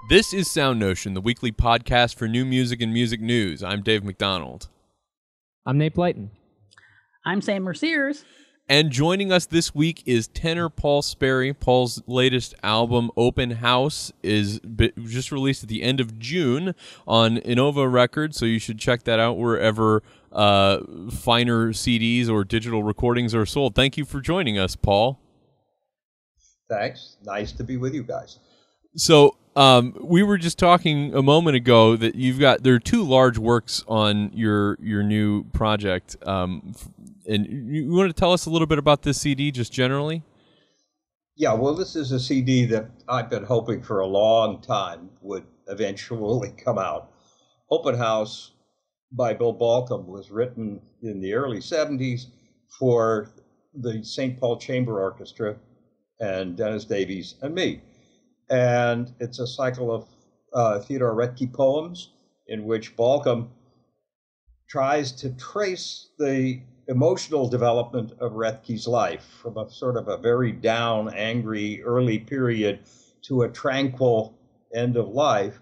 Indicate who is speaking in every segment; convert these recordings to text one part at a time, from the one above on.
Speaker 1: This is SoundNotion, the weekly podcast for new music and music news. I'm Dave McDonald.
Speaker 2: I'm Nate Blyton.
Speaker 3: I'm Sam Merciers.
Speaker 1: And joining us this week is tenor Paul Sperry. Paul's latest album, Open House, is just released at the end of June on Innova Records, so you should check that out wherever finer CDs or digital recordings are sold. Thank you for joining us, Paul.
Speaker 4: Thanks. Nice to be with you guys.
Speaker 1: So we were just talking a moment ago that there are two large works on your new project. And you want to tell us a little bit about this CD just generally?
Speaker 4: Yeah, well, this is a CD that I've been hoping for a long time would eventually come out. Open House by Bill Balcom was written in the early 70s for the St. Paul Chamber Orchestra and Dennis Davies and me. And it's a cycle of Theodore Roethke poems in which Balcom tries to trace the emotional development of Roethke's life from a sort of a very down, angry early period to a tranquil end of life.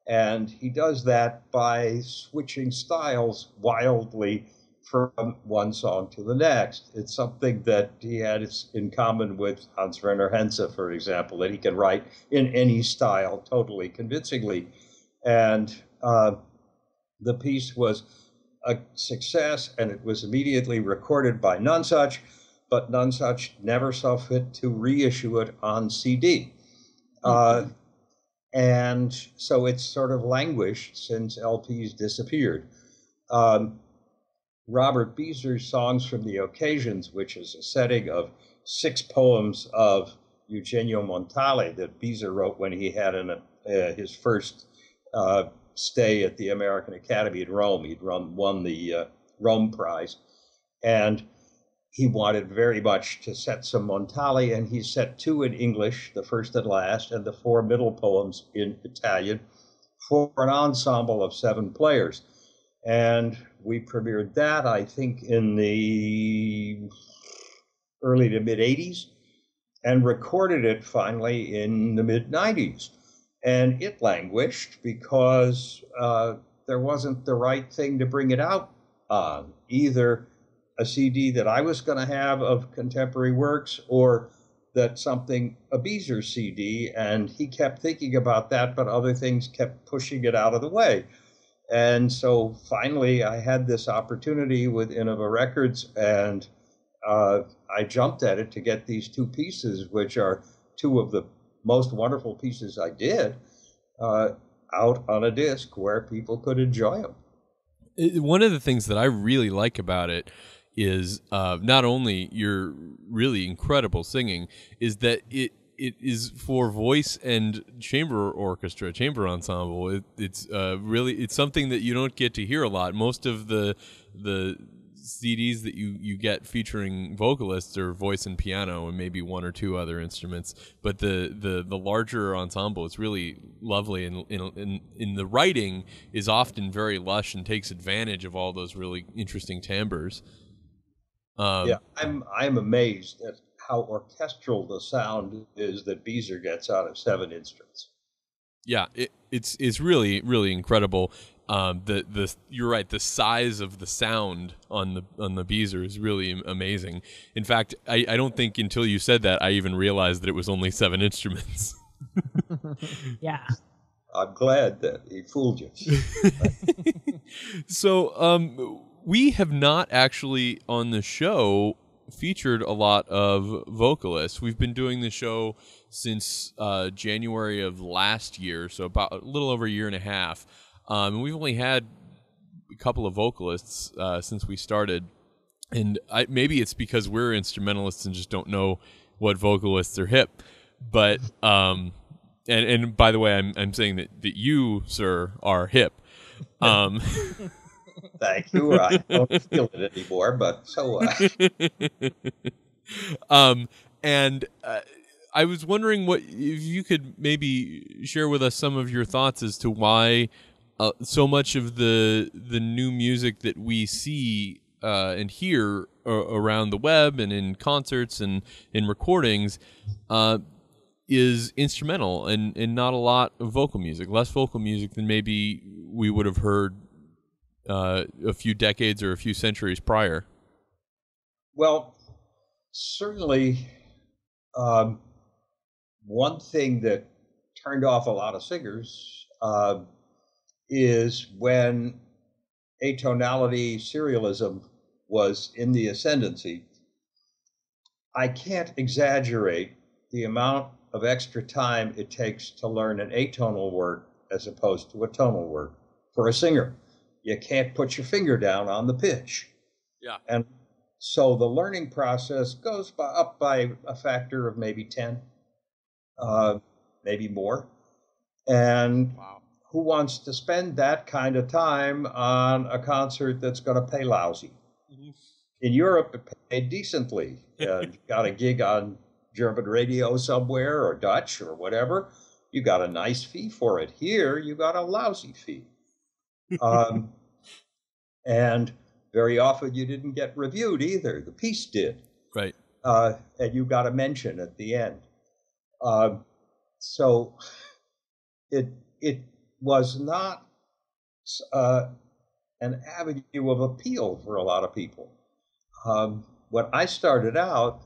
Speaker 4: And he does that by switching styles wildly from one song to the next. It's something that he had in common with Hans Werner Henze, for example, that he can write in any style totally convincingly. And the piece was a success, and it was immediately recorded by Nonesuch, but Nonesuch never saw fit to reissue it on CD. And so it's sort of languished since LPs disappeared. Robert Beezer's Songs from the Occasions, which is a setting of 6 poems of Eugenio Montale that Beezer wrote when he had his first stay at the American Academy in Rome. He'd won the Rome Prize, and he wanted very much to set some Montale, and he set 2 in English, the first and last, and the 4 middle poems in Italian for an ensemble of 7 players. And we premiered that, I think, in the early to mid-'80s, and recorded it finally in the mid-'90s. And it languished because there wasn't the right thing to bring it out on, either a CD that I was going to have of contemporary works or a Beezer CD. And he kept thinking about that, but other things kept pushing it out of the way. And so finally I had this opportunity with Innova Records, and I jumped at it to get these 2 pieces, which are 2 of the most wonderful pieces I did, out on a disc where people could enjoy them.
Speaker 1: One of the things that I really like about it is not only your really incredible singing, is that it is for voice and chamber orchestra, chamber ensemble. It's something that you don't get to hear a lot. Most of the CDs that you get featuring vocalists are voice and piano and maybe 1 or 2 other instruments, but the larger ensemble is really lovely, and in the writing is often very lush and takes advantage of all those really interesting timbres.
Speaker 4: Yeah, I'm amazed at how orchestral the sound is that Beezer gets out of 7 instruments.
Speaker 1: Yeah, it's really, really incredible. You're right. The size of the sound on the Beezer is really amazing. In fact, I don't think until you said that I even realized that it was only 7 instruments.
Speaker 3: Yeah.
Speaker 4: I'm glad that he fooled you.
Speaker 1: So, we have not actually on the show featured a lot of vocalists. We've been doing the show since January of last year, so about a little over a year and a half. And we've only had a couple of vocalists since we started. And maybe it's because we're instrumentalists and just don't know what vocalists are hip. But and by the way, I'm saying that you, sir, are hip.
Speaker 4: Thank you. I don't feel it anymore, but so
Speaker 1: and I was wondering if you could maybe share with us some of your thoughts as to why so much of the new music that we see and hear around the web and in concerts and in recordings is instrumental and not a lot of vocal music, less vocal music than maybe we would have heard a few decades or a few centuries prior.
Speaker 4: Well, certainly, one thing that turned off a lot of singers is when atonality serialism was in the ascendancy. I can't exaggerate the amount of extra time it takes to learn an atonal word as opposed to a tonal word for a singer. You can't put your finger down on the pitch.
Speaker 1: Yeah.
Speaker 4: And so the learning process goes up by a factor of maybe 10, maybe more. And
Speaker 1: wow.
Speaker 4: Who wants to spend that kind of time on a concert that's going to pay lousy? Mm-hmm. In Europe, it paid decently. You got a gig on German radio somewhere or Dutch or whatever, you got a nice fee for it. Here, you got a lousy fee. And very often you didn't get reviewed either. The piece did.
Speaker 1: Right.
Speaker 4: And you got a mention at the end. So it was not an avenue of appeal for a lot of people. When I started out,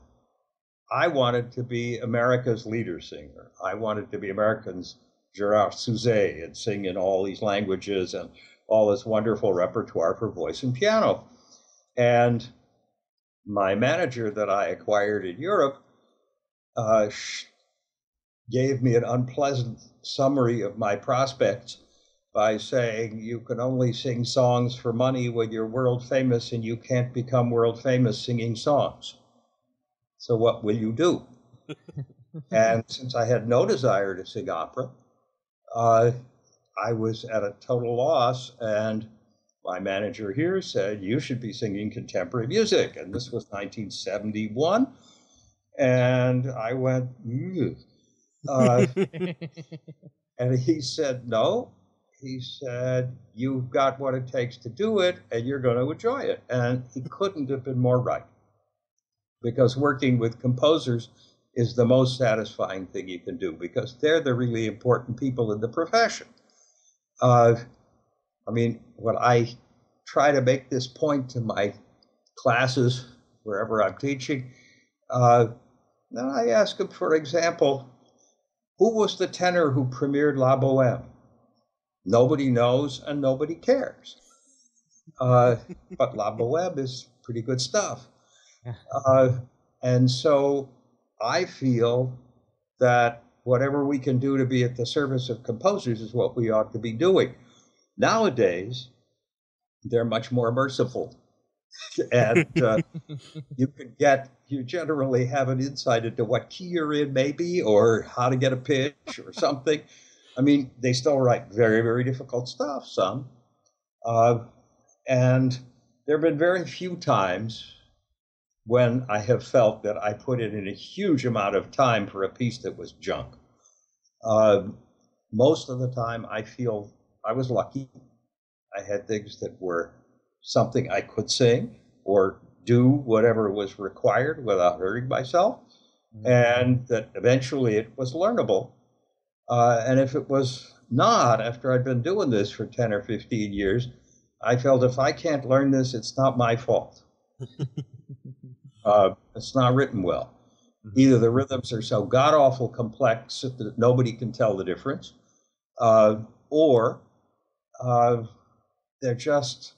Speaker 4: I wanted to be America's leader singer. I wanted to be America's Gérard Souzet and sing in all these languages and all this wonderful repertoire for voice and piano. And my manager that I acquired in Europe gave me an unpleasant summary of my prospects by saying, you can only sing songs for money when you're world famous, and you can't become world famous singing songs. So what will you do? And since I had no desire to sing opera, I was at a total loss. And my manager here said, you should be singing contemporary music. And this was 1971. And I went, and he said, no. He said, you've got what it takes to do it, and you're going to enjoy it. And he couldn't have been more right. Because working with composers is the most satisfying thing you can do, because they're the really important people in the profession. When I try to make this point to my classes, wherever I'm teaching, then I ask them, for example, who was the tenor who premiered La Bohème? Nobody knows and nobody cares. But La Bohème is pretty good stuff. And so I feel that whatever we can do to be at the service of composers is what we ought to be doing. Nowadays, they're much more merciful. And you generally have an insight into what key you're in, maybe, or how to get a pitch or something. I mean, they still write very, very difficult stuff, some. And there have been very few times when I have felt that I put in a huge amount of time for a piece that was junk. Most of the time, I feel I was lucky. I had things that were something I could sing or do whatever was required without hurting myself, and that eventually it was learnable. And if it was not, after I'd been doing this for 10 or 15 years, I felt if I can't learn this, it's not my fault. It's not written well. Either the rhythms are so god-awful complex that nobody can tell the difference, or they're just,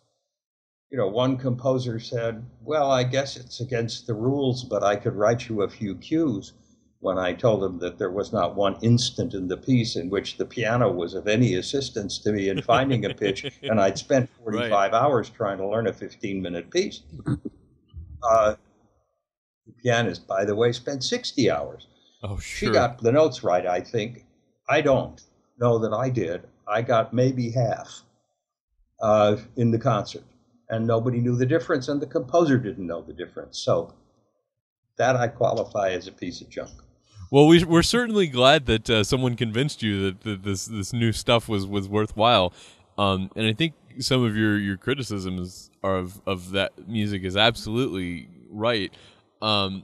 Speaker 4: one composer said, well, I guess it's against the rules, but I could write you a few cues, when I told him that there was not one instant in the piece in which the piano was of any assistance to me in finding a pitch, and I'd spent 45 hours trying to learn a 15-minute piece. The pianist, by the way, spent 60 hours.
Speaker 1: Oh, sure.
Speaker 4: She got the notes right, I think. I don't know that I did. I got maybe half in the concert, and nobody knew the difference, and the composer didn't know the difference. So that I qualify as a piece of junk.
Speaker 1: Well, we're certainly glad that someone convinced you that this new stuff was worthwhile, and I think some of your criticisms of that music is absolutely right. And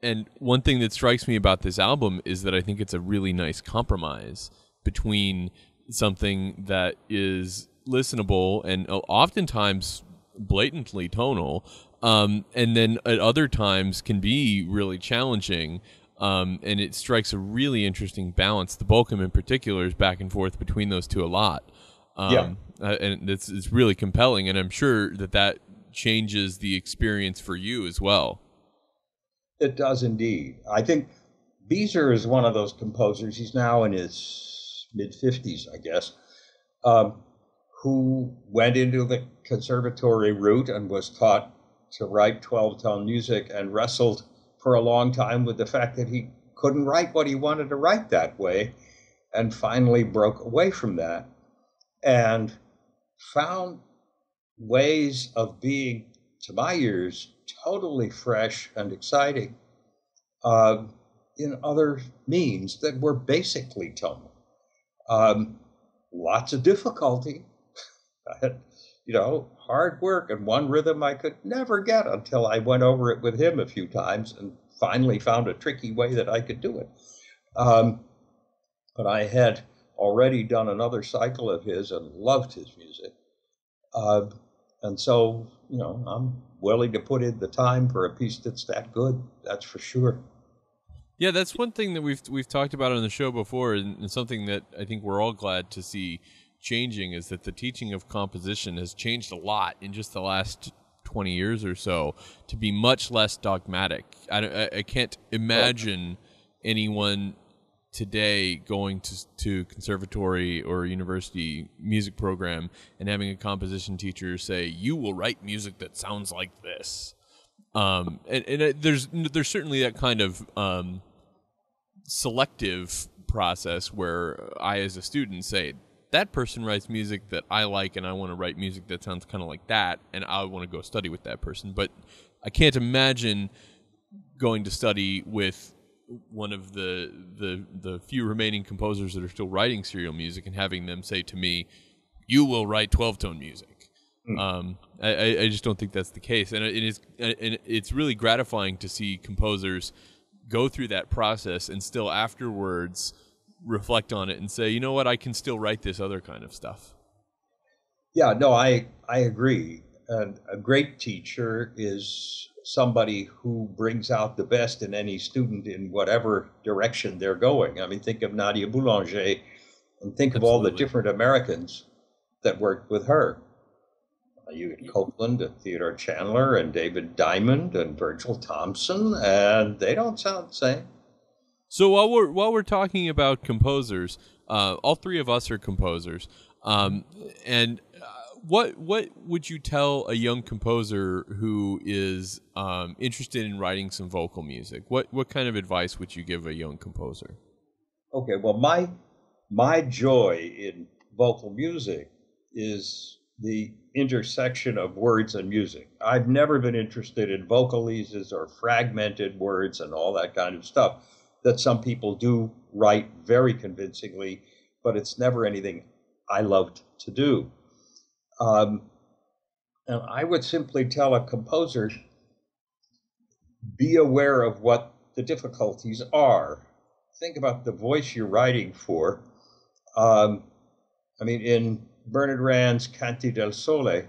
Speaker 1: And one thing that strikes me about this album is that I think it's a really nice compromise between something that is listenable and oftentimes blatantly tonal, and then at other times can be really challenging. And it strikes a really interesting balance. The Bolcom in particular is back and forth between those two a lot. And it's really compelling, and I'm sure that changes the experience for you as well.
Speaker 4: It does indeed. I think Beezer is one of those composers, he's now in his mid-50s, I guess, who went into the conservatory route and was taught to write 12-tone music and wrestled for a long time with the fact that he couldn't write what he wanted to write that way, and finally broke away from that and found ways of being, to my ears, totally fresh and exciting in other means that were basically tonal. Lots of difficulty. I had, hard work and one rhythm I could never get until I went over it with him a few times and finally found a tricky way that I could do it. But I had already done another cycle of his and loved his music. And so, I'm willing to put in the time for a piece that's that good. That's for sure.
Speaker 1: Yeah, that's one thing that we've talked about on the show before, and something that I think we're all glad to see changing is that the teaching of composition has changed a lot in just the last 20 years or so to be much less dogmatic. I can't imagine anyone today going to conservatory or university music program and having a composition teacher say, you will write music that sounds like this. There's certainly that kind of selective process where I, as a student, say, that person writes music that I like and I want to write music that sounds kind of like that, and I want to go study with that person. But I can't imagine going to study with one of the few remaining composers that are still writing serial music and having them say to me, you will write 12-tone music. I just don't think that's the case. And it's really gratifying to see composers go through that process and still afterwards reflect on it and say, you know what, I can still write this other kind of stuff.
Speaker 4: Yeah, no, I agree. And a great teacher is somebody who brings out the best in any student in whatever direction they're going. I mean, think of Nadia Boulanger and think of all the different Americans that worked with her. You get Copeland and Theodore Chandler and David Diamond and Virgil Thompson, and they don't sound the same.
Speaker 1: So while we're talking about composers, all three of us are composers, and what would you tell a young composer who is interested in writing some vocal music? What kind of advice would you give a young composer?
Speaker 4: Okay, well, my joy in vocal music is the intersection of words and music. I've never been interested in vocalises or fragmented words and all that kind of stuff that some people do write very convincingly, but it's never anything I loved to do. And I would simply tell a composer, be aware of what the difficulties are. Think about the voice you're writing for. In Bernard Rand's Canti del Sole,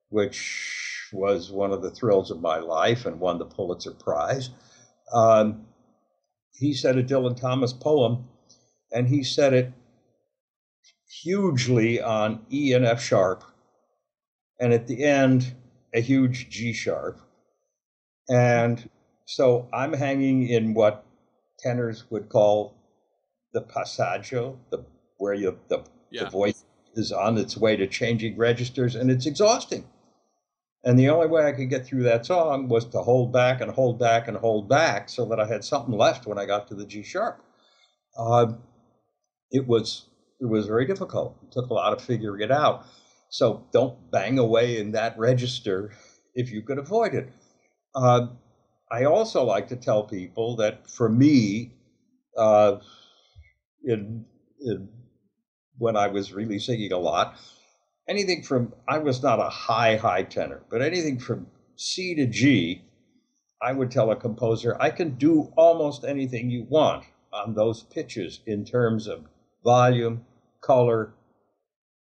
Speaker 4: which was one of the thrills of my life and won the Pulitzer Prize, he said a Dylan Thomas poem, and he said it hugely on E and F sharp, and at the end, a huge G sharp. And so I'm hanging in what tenors would call the passaggio, where the voice is on its way to changing registers, and it's exhausting. And the only way I could get through that song was to hold back and hold back and hold back so that I had something left when I got to the G sharp. It was very difficult. It took a lot of figuring it out. So don't bang away in that register if you could avoid it. I also like to tell people that for me, when I was really singing a lot, I was not a high tenor, but anything from C to G, I would tell a composer, I can do almost anything you want on those pitches in terms of volume, color,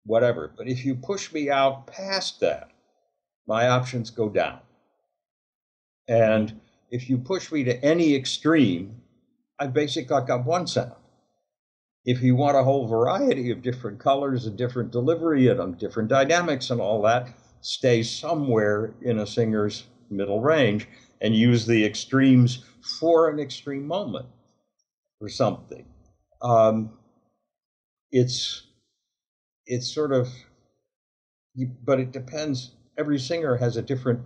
Speaker 4: whatever. But if you push me out past that, my options go down. And if you push me to any extreme, I basically got one sound. If you want a whole variety of different colors and different delivery and different dynamics and all that, stay somewhere in a singer's middle range and use the extremes for an extreme moment or something. It's sort of, but it depends. Every singer has a different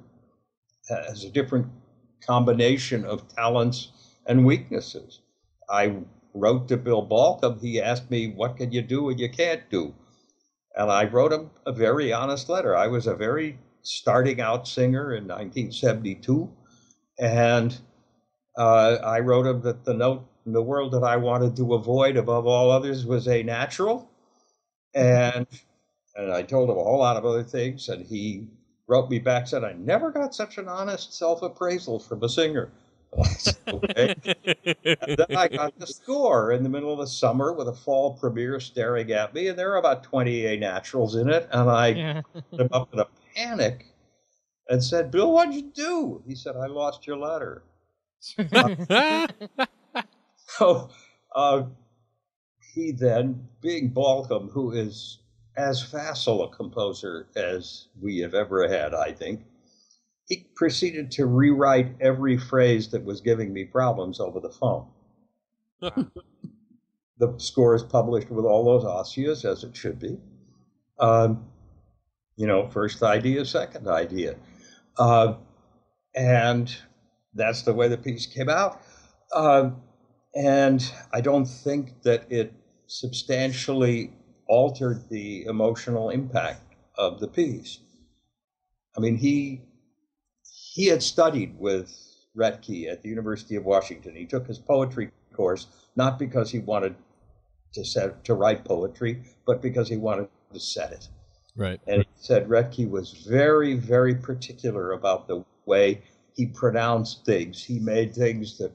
Speaker 4: combination of talents and weaknesses. I wrote to Bill Balcom. He asked me, what can you do and you can't do? And I wrote him a very honest letter. I was a very starting out singer in 1972. And I wrote him that the note in the world that I wanted to avoid above all others was A natural. And I told him a whole lot of other things. And he wrote me back, said, I never got such an honest self-appraisal from a singer. I said, okay. And then I got the score in the middle of the summer with a fall premiere staring at me, and there were about 20 A naturals in it. And I put him up in a panic and said, Bill, what'd you do? He said, I lost your letter. So he then, being Balcom, who is as facile a composer as we have ever had, I think, he proceeded to rewrite every phrase that was giving me problems over the phone. The score is published with all those osias, as it should be. First idea, second idea. And that's the way the piece came out. And I don't think that it substantially altered the emotional impact of the piece. I mean, he had studied with Retke at the University of Washington. He took his poetry course, not because he wanted to write poetry, but because he wanted to set it.
Speaker 1: Right.
Speaker 4: And he said Retke was very, very particular about the way he pronounced things. He made things that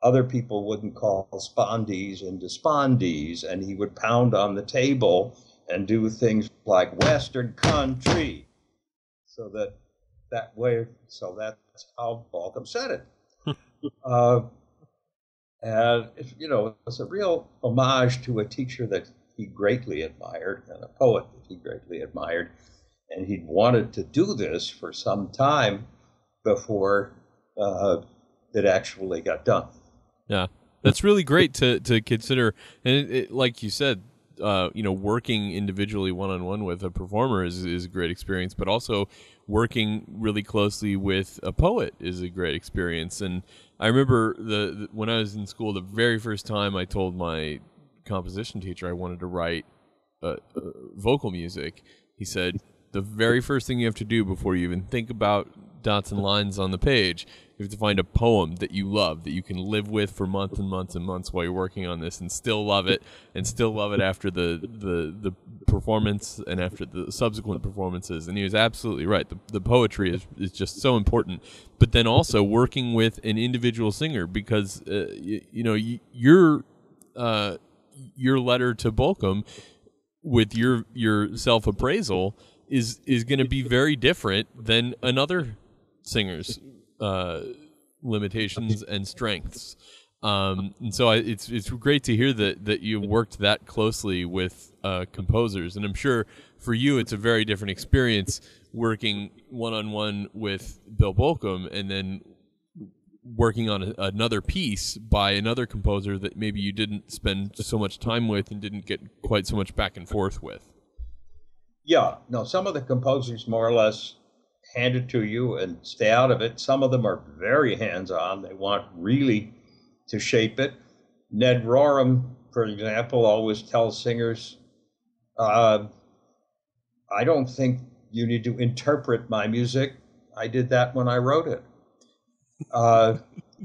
Speaker 4: other people wouldn't call spondees and despondees, and he would pound on the table and do things like Western country, so that's how Balcom said it. And it's a real homage to a teacher that he greatly admired and a poet that he greatly admired, and he'd wanted to do this for some time before it actually got done.
Speaker 1: Yeah, that's really great to consider. And it, like you said, working individually one-on-one with a performer is a great experience, but also working really closely with a poet is a great experience. And I remember when I was in school, the very first time I told my composition teacher I wanted to write vocal music, he said, the very first thing you have to do before you even think about dots and lines on the page, you have to find a poem that you love, that you can live with for months and months and months while you're working on this, and still love it after the performance and after the subsequent performances. And he was absolutely right. The poetry is just so important. But then also working with an individual singer, because your letter to Balcom with your self-appraisal is going to be very different than another singer's limitations and strengths. And so it's great to hear that you worked that closely with composers. And I'm sure for you it's a very different experience working one-on-one with Bill Balcom and then working on another piece by another composer that maybe you didn't spend so much time with and didn't get quite so much back and forth with.
Speaker 4: Yeah, no, some of the composers more or less hand it to you and stay out of it. Some of them are very hands-on. They want really to shape it. Ned Rorem, for example, always tells singers, I don't think you need to interpret my music. I did that when I wrote it.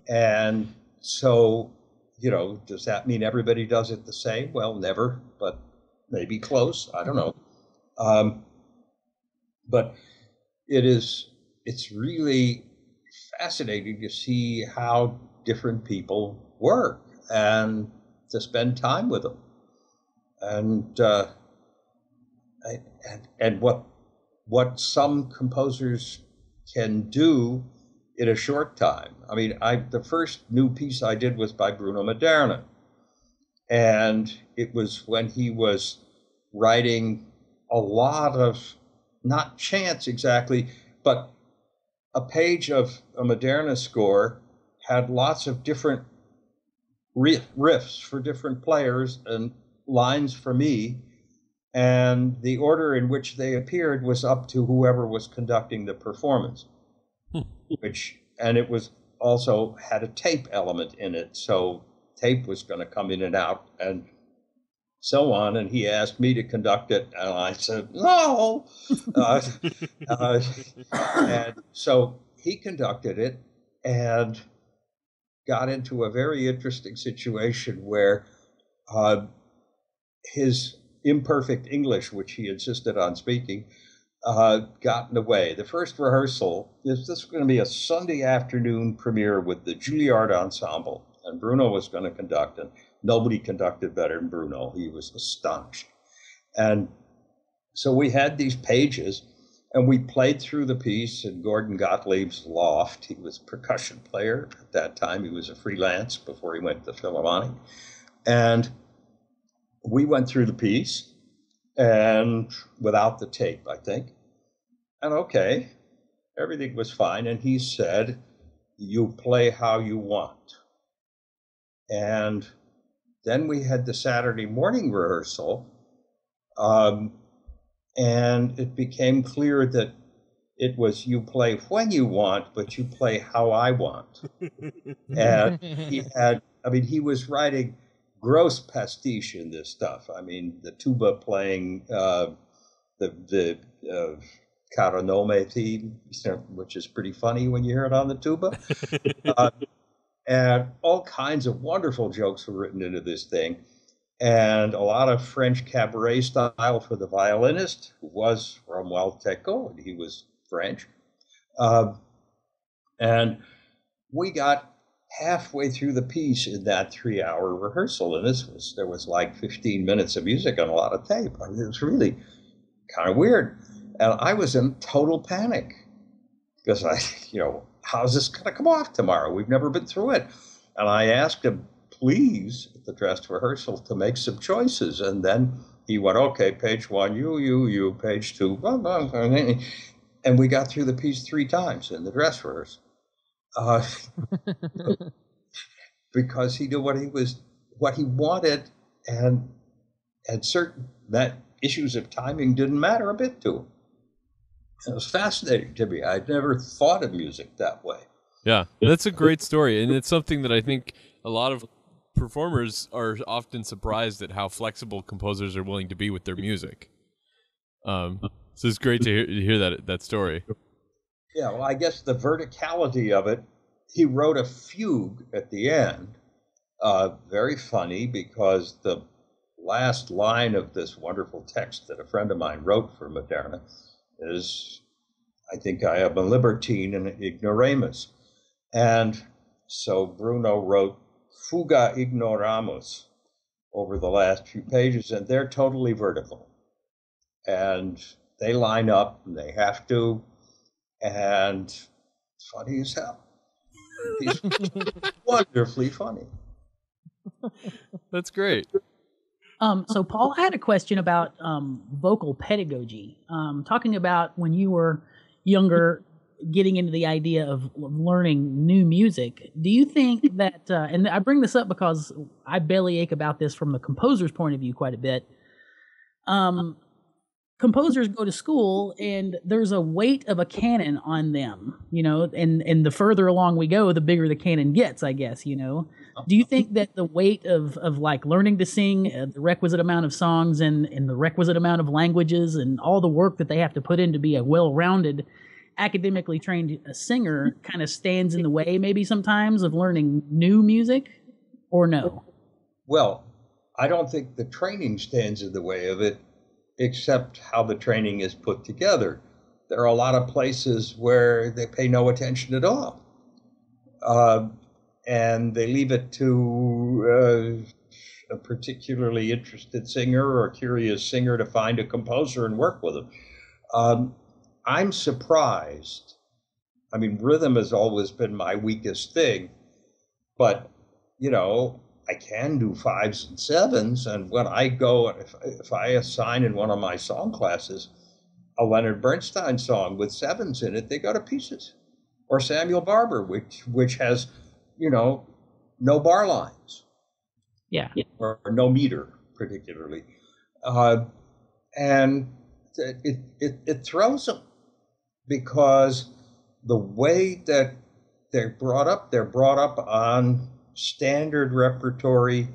Speaker 4: And so, does that mean everybody does it the same? Well, never, but maybe close. I don't know. But it's really fascinating to see how different people work and to spend time with them. And and what some composers can do in a short time. I mean, the first new piece I did was by Bruno Maderna, and it was when he was writing a lot of, not chants exactly, but a page of a Maderna score had lots of different riffs for different players and lines for me, and the order in which they appeared was up to whoever was conducting the performance. And it was also had a tape element in it, so tape was going to come in and out and so on, and he asked me to conduct it, and I said no. And so he conducted it and got into a very interesting situation where his imperfect English, which he insisted on speaking, got in the way. The first rehearsal, this was going to be a Sunday afternoon premiere with the Juilliard Ensemble, and Bruno was going to conduct, and nobody conducted better than Bruno. He was astonished. And so we had these pages, and we played through the piece in Gordon Gottlieb's loft. He was a percussion player at that time. He was a freelance before he went to the Philharmonic. And we went through the piece, and without the tape, I think. And okay, everything was fine. And he said, you play how you want. And then we had the Saturday morning rehearsal, and it became clear that it was you play when you want, but you play how I want. And he was writing gross pastiche in this stuff. I mean, the tuba playing the Caronome theme, which is pretty funny when you hear it on the tuba. And all kinds of wonderful jokes were written into this thing. And a lot of French cabaret style for the violinist, who was from Walteco, and he was French. And we got halfway through the piece in that 3-hour rehearsal, and there was like 15 minutes of music and a lot of tape. I mean, it was really kind of weird. And I was in total panic because how's this going to come off tomorrow? We've never been through it. And I asked him, please, at the dress rehearsal, to make some choices. And then he went, okay, page 1, you, page 2, blah, blah, blah. And we got through the piece 3 times in the dress rehearsal. Because he knew what he wanted, and certain that issues of timing didn't matter a bit to him. It was fascinating to me. I'd never thought of music that way.
Speaker 1: Yeah, that's a great story, and it's something that I think a lot of performers are often surprised at how flexible composers are willing to be with their music. So it's great to hear that story.
Speaker 4: Yeah, well, I guess the verticality of it, he wrote a fugue at the end, very funny, because the last line of this wonderful text that a friend of mine wrote for Maderna is, I think I am a libertine and ignoramus. And so Bruno wrote fuga ignoramus over the last few pages, and they're totally vertical. And they line up, and they have to, and it's funny as hell. He's wonderfully funny.
Speaker 1: That's great.
Speaker 3: So, Paul, I had a question about vocal pedagogy. Talking about when you were younger, getting into the idea of learning new music. Do you think that, and I bring this up because I bellyache about this from the composer's point of view quite a bit. Composers go to school and there's a weight of a canon on them, and the further along we go, the bigger the canon gets, I guess, Do you think that the weight of like learning to sing the requisite amount of songs and the requisite amount of languages and all the work that they have to put in to be a well-rounded, academically trained singer kind of stands in the way maybe sometimes of learning new music, or no?
Speaker 4: Well, I don't think the training stands in the way of it, except how the training is put together. There are a lot of places where they pay no attention at all. and they leave it to a particularly interested singer or curious singer to find a composer and work with them. I'm surprised. I mean, rhythm has always been my weakest thing, but, you know, I can do fives and sevens, and when I go, if I assign in one of my song classes a Leonard Bernstein song with sevens in it, they go to pieces. Or Samuel Barber, which has, you know, no bar lines.
Speaker 3: Yeah.
Speaker 4: Or no meter, particularly. And it throws them, because the way that they're brought up on standard repertory,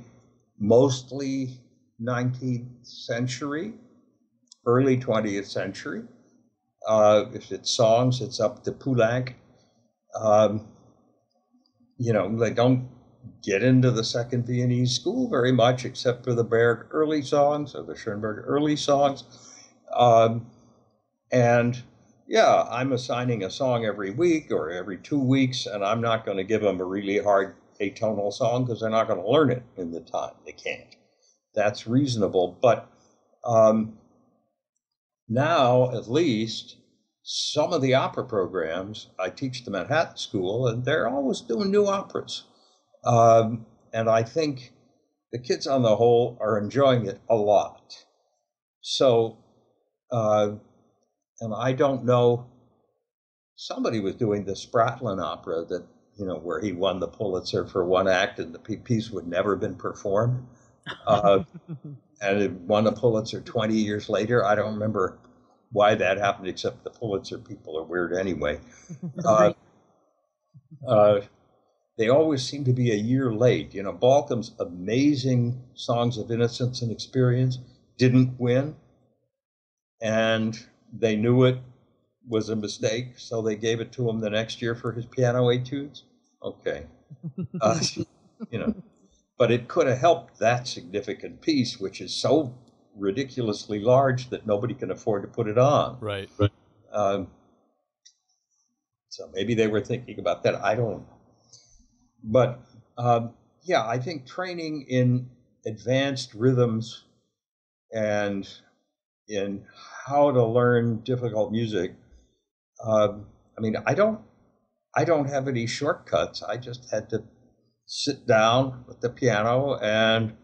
Speaker 4: mostly 19th century, early 20th century. If it's songs, it's up to Poulenc. You know, they don't get into the Second Viennese School very much, except for the Berg early songs or the Schoenberg early songs. And yeah, I'm assigning a song every week or every 2 weeks, and I'm not going to give them a really hard atonal song because they're not going to learn it in the time. They can't. That's reasonable. But now, at least, some of the opera programs, I teach the Manhattan School, and they're always doing new operas. And I think the kids on the whole are enjoying it a lot. So, and I don't know, somebody was doing the Spratlin opera that, you know, where he won the Pulitzer for one act and the piece would never been performed. And it won a Pulitzer 20 years later. I don't remember why that happened, except the Pulitzer people are weird anyway. They always seem to be a year late. You know, Balcom's amazing Songs of Innocence and Experience didn't win, and they knew it was a mistake, so they gave it to him the next year for his piano etudes. Okay. You know, but it could have helped that significant piece, which is so ridiculously large that nobody can afford to put it on.
Speaker 1: Right.
Speaker 4: So maybe they were thinking about that. I don't know. But yeah, I think training in advanced rhythms and in how to learn difficult music. I mean, I don't have any shortcuts. I just had to sit down at the piano and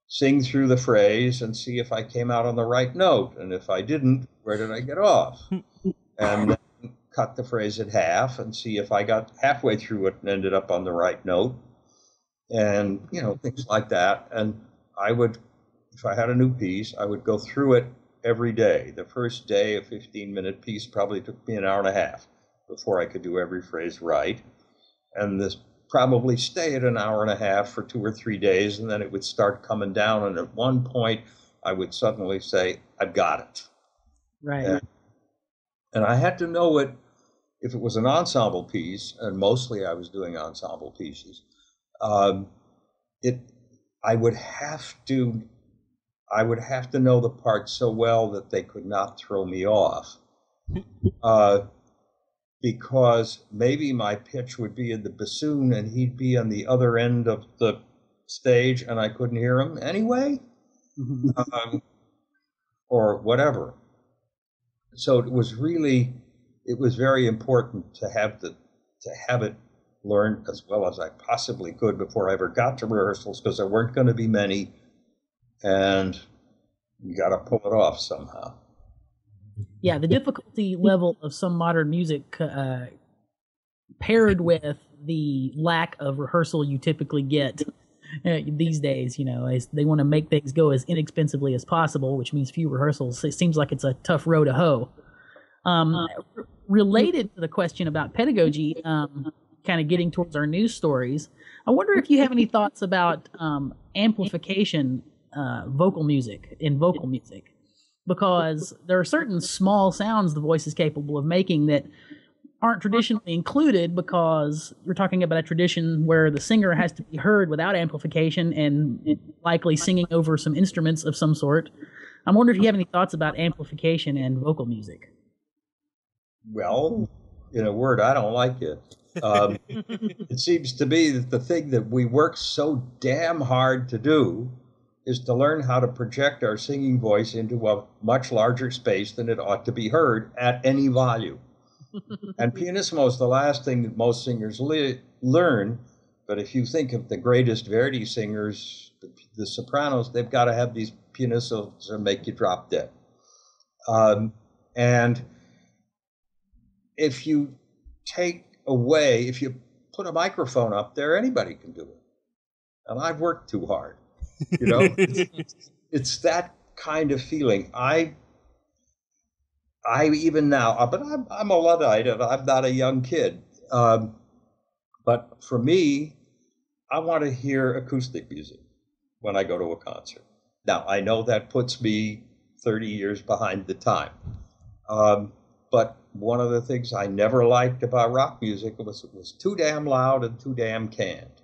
Speaker 4: sing through the phrase and see if I came out on the right note. And if I didn't, where did I get off? And then cut the phrase in half and see if I got halfway through it and ended up on the right note. And, you know, things like that. And I would, if I had a new piece, I would go through it every day. The first day, a 15-minute piece probably took me an hour and a half before I could do every phrase right. And this probably stay at an hour and a half for 2 or 3 days, and then it would start coming down. And at one point, I would suddenly say, I've got it.
Speaker 3: Right.
Speaker 4: And I had to know it, if it was an ensemble piece, and mostly I was doing ensemble pieces, I would have to know the parts so well that they could not throw me off. Because maybe my pitch would be in the bassoon and he'd be on the other end of the stage and I couldn't hear him anyway, or whatever. So it was very important to have it learned as well as I possibly could before I ever got to rehearsals, because there weren't going to be many, and you got to pull it off somehow.
Speaker 3: Yeah, the difficulty level of some modern music paired with the lack of rehearsal you typically get these days, you know, as they want to make things go as inexpensively as possible, which means few rehearsals. It seems like it's a tough row to hoe. Related to the question about pedagogy, kind of getting towards our news stories, I wonder if you have any thoughts about amplification vocal music, because there are certain small sounds the voice is capable of making that aren't traditionally included, because you're talking about a tradition where the singer has to be heard without amplification and likely singing over some instruments of some sort. I'm wondering if you have any thoughts about amplification and vocal music.
Speaker 4: Well, in a word, I don't like it. It seems to me that the thing that we work so damn hard to do is to learn how to project our singing voice into a much larger space than it ought to be heard at any volume. And pianissimo is the last thing that most singers learn. But if you think of the greatest Verdi singers, the sopranos, they've got to have these pianissos that make you drop dead. And if you if you put a microphone up there, anybody can do it. And I've worked too hard. You know, it's that kind of feeling. I even now, but I'm a Luddite and I'm not a young kid. But for me, I want to hear acoustic music when I go to a concert. Now, I know that puts me 30 years behind the time. But one of the things I never liked about rock music was it was too damn loud and too damn canned.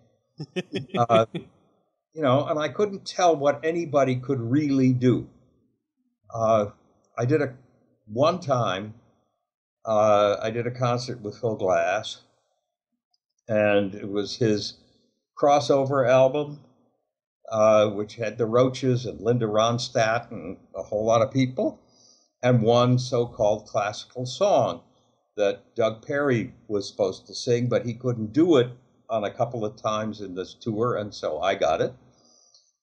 Speaker 4: You know, and I couldn't tell what anybody could really do. One time, I did a concert with Phil Glass, and it was his crossover album, which had the Roaches and Linda Ronstadt and a whole lot of people, and one so-called classical song that Doug Perry was supposed to sing, but he couldn't do it on a couple of times in this tour, and so I got it.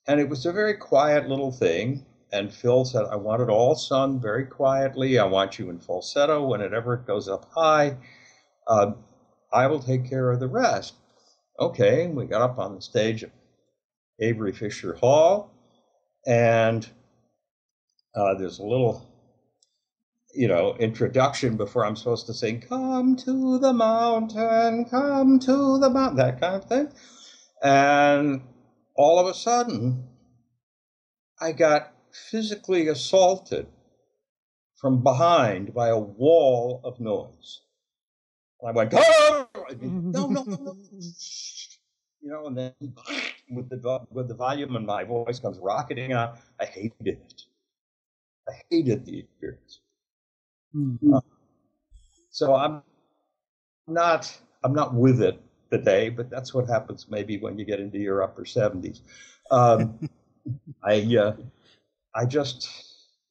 Speaker 4: And it was a very quiet little thing, and Phil said, I want it all sung very quietly. I want you in falsetto whenever it goes up high. I will take care of the rest. Okay, we got up on the stage at Avery Fisher Hall, and there's a little, introduction before I'm supposed to sing, come to the mountain, that kind of thing. And all of a sudden, I got physically assaulted from behind by a wall of noise. And I went, oh! No. And then with the volume and my voice comes rocketing out. I hated it. I hated the experience. Mm-hmm. So I'm not with it today, but that's what happens maybe when you get into your upper 70s.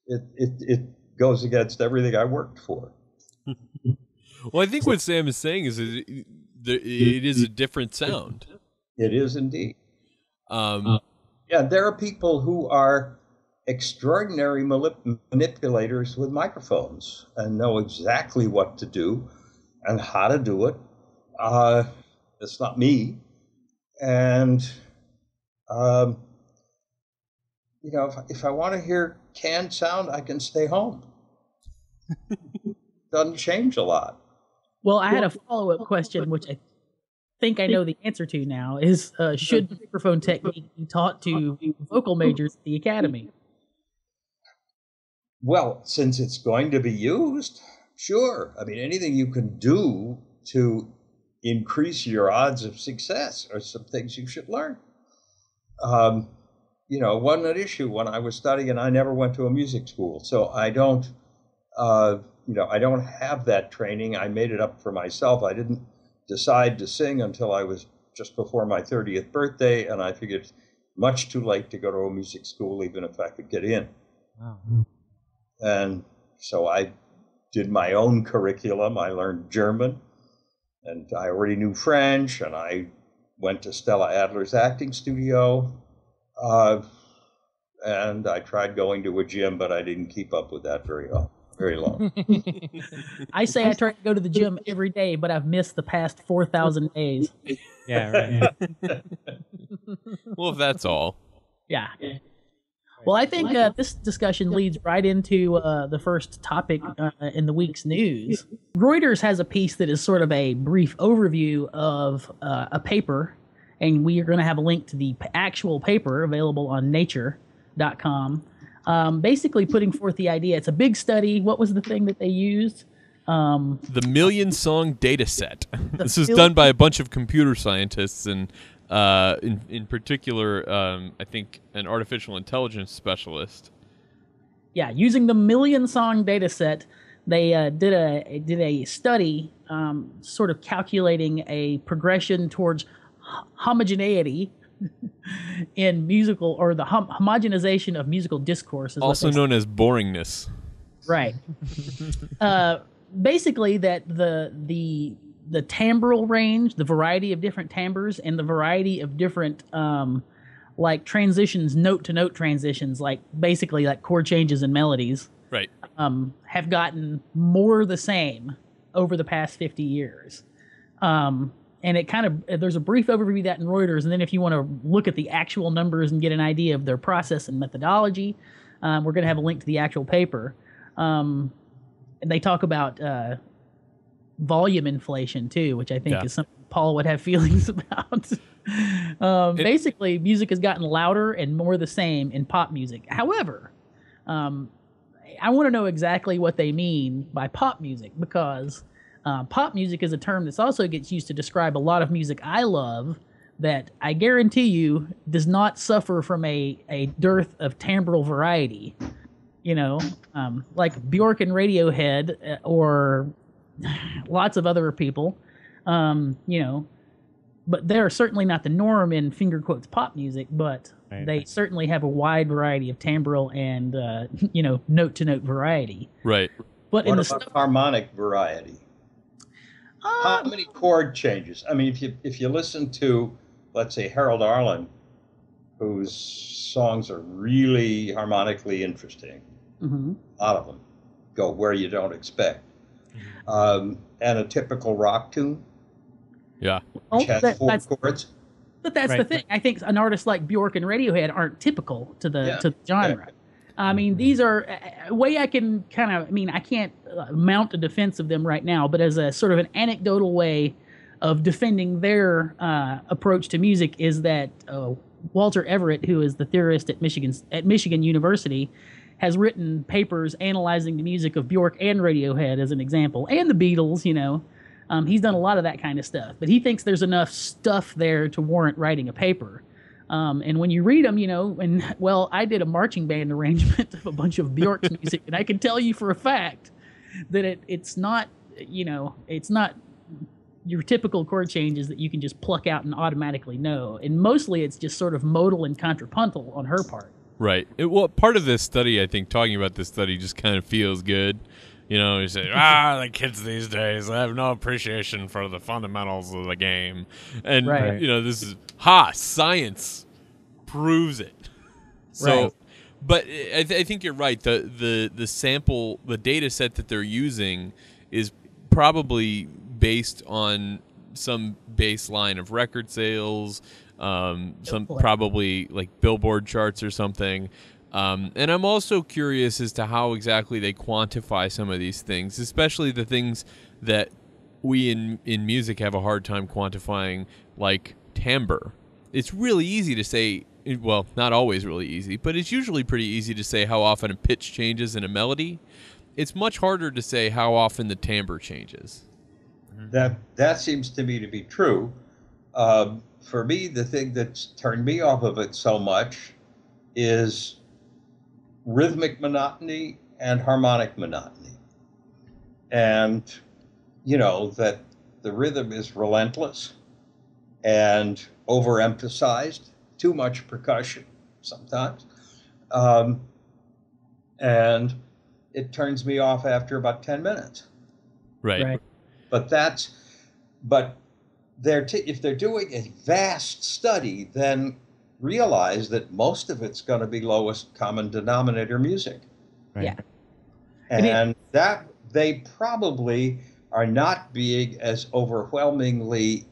Speaker 4: It goes against everything I worked for.
Speaker 1: Well, I think what Sam is saying is it is a different sound.
Speaker 4: It is indeed. Yeah, there are people who are extraordinary manipulators with microphones and know exactly what to do and how to do it. It's not me. And, if I want to hear canned sound, I can stay home. Doesn't change a lot.
Speaker 3: Well, I had a follow-up question, which I think I know the answer to now, is should microphone technique be taught to vocal majors at the academy?
Speaker 4: Well, since it's going to be used, sure. I mean, anything you can do to increase your odds of success are some things you should learn. Wasn't an issue when I was studying, and I never went to a music school, so I don't have that training. I made it up for myself. I didn't decide to sing until I was just before my 30th birthday, and I figured it's much too late to go to a music school, even if I could get in. Wow. And so I did my own curriculum. I learned German, and I already knew French, and I went to Stella Adler's acting studio, and I tried going to a gym, but I didn't keep up with that very long.
Speaker 3: I say I try to go to the gym every day, but I've missed the past 4,000 days.
Speaker 2: Yeah, right.
Speaker 1: Well, if that's all.
Speaker 3: Yeah. Well, I think this discussion leads right into the first topic in the week's news. Reuters has a piece that is sort of a brief overview of a paper, and we are going to have a link to the actual paper available on nature.com. Basically putting forth the idea. It's a big study. What was the thing that they used?
Speaker 1: The million song data set. This is done by a bunch of computer scientists and in particular, I think an artificial intelligence specialist.
Speaker 3: Yeah, using the million song data set, They did a study, sort of calculating a progression towards homogeneity in musical, or the homogenization of musical discourse, is
Speaker 1: Also known as boringness.
Speaker 3: right. Basically, that the timbral range, the variety of different timbres, and the variety of different like transitions, note to note transitions, like basically like chord changes and melodies,
Speaker 1: Right.
Speaker 3: have gotten more the same over the past 50 years. And it kind of, there's a brief overview of that in Reuters, and then if you want to look at the actual numbers and get an idea of their process and methodology, we're going to have a link to the actual paper. And they talk about volume inflation too, which I think is something Paul would have feelings about. Basically, music has gotten louder and more the same in pop music. However, I want to know exactly what they mean by pop music, because pop music is a term that also gets used to describe a lot of music I love that I guarantee you does not suffer from a dearth of timbral variety. You know, like Bjork and Radiohead, or lots of other people, you know, but they're certainly not the norm in finger quotes pop music, but they certainly have a wide variety of timbral and, you know, note to note variety.
Speaker 1: Right.
Speaker 3: But
Speaker 4: what about harmonic variety? How many chord changes? I mean, if you listen to, let's say, Harold Arlen, whose songs are really harmonically interesting, a lot of them go where you don't expect, and a typical rock tune, which has four chords.
Speaker 3: But that's the thing. I think an artist like Bjork and Radiohead aren't typical to the genre. I mean, these are a way I can kind of, I mean, I can't mount a defense of them right now, but as a sort of an anecdotal way of defending their approach to music is that Walter Everett, who is the theorist at Michigan University, has written papers analyzing the music of Bjork and Radiohead as an example, and the Beatles, you know. He's done a lot of that kind of stuff, but he thinks there's enough stuff there to warrant writing a paper. And when you read them, you know, and well, I did a marching band arrangement of a bunch of Bjork's music, and I can tell you for a fact that it's not, you know, it's not your typical chord changes that you can just pluck out and automatically know. And mostly it's just sort of modal and contrapuntal on her part.
Speaker 1: Right. Well, part of this study, I think, talking about this study just kind of feels good. You know, you say, the kids these days have no appreciation for the fundamentals of the game. And, you know, this is, science proves it. So, but I think you're right. The sample, the data set that they're using is probably based on some baseline of record sales, some probably like Billboard charts or something. And I'm also curious as to how exactly they quantify some of these things, especially the things that we in music have a hard time quantifying, like timbre. It's really easy to say, well, not always really easy, but it's usually pretty easy to say how often a pitch changes in a melody. It's much harder to say how often the timbre changes.
Speaker 4: That seems to me to be true. For me, the thing that's turned me off of it so much is rhythmic monotony and harmonic monotony. And, you know, that the rhythm is relentless and overemphasized, too much percussion sometimes. And it turns me off after about 10 minutes.
Speaker 1: Right.
Speaker 4: But if they're doing a vast study, then realize that most of it's going to be lowest common denominator music. And that they probably are not being as overwhelmingly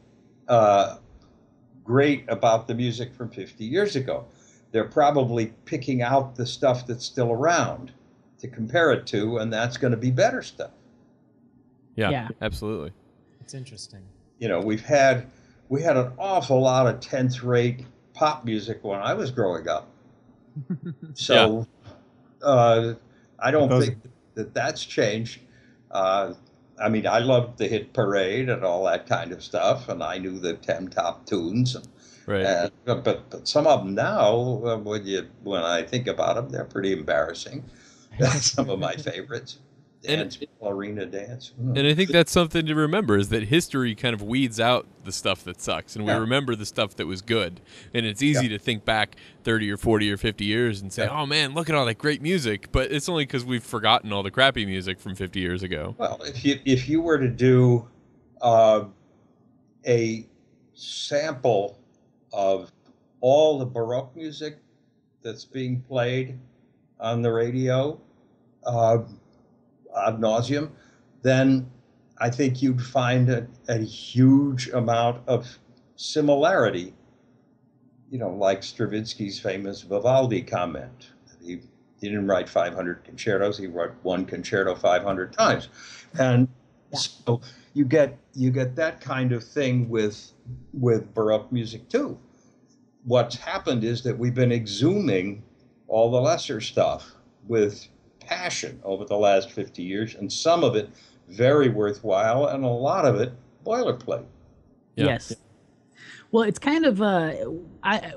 Speaker 4: great about the music from 50 years ago. They're probably picking out the stuff that's still around to compare it to, and that's going to be better stuff.
Speaker 1: Yeah, absolutely.
Speaker 2: It's interesting.
Speaker 4: You know, we had an awful lot of 10th rate pop music when I was growing up. So I don't think that's changed. I mean, I loved the hit parade and all that kind of stuff, and I knew the 10 top tunes. But some of them now, when I think about them, they're pretty embarrassing. Some of my favorites. dance, ballerina dance.
Speaker 1: And I think that's something to remember, is that history kind of weeds out the stuff that sucks, and we remember the stuff that was good. And it's easy to think back 30 or 40 or 50 years and say, oh, man, look at all that great music. But it's only because we've forgotten all the crappy music from 50 years ago.
Speaker 4: Well, if you were to do a sample of all the Baroque music that's being played on the radio ad nauseum, then I think you'd find a huge amount of similarity, like Stravinsky's famous Vivaldi comment. He didn't write 500 concertos, he wrote one concerto 500 times. And so you get that kind of thing with Baroque music too. What's happened is that we've been exhuming all the lesser stuff with passion over the last 50 years, and some of it very worthwhile, and a lot of it boilerplate.
Speaker 1: Yeah.
Speaker 3: Yes. Well, it's kind of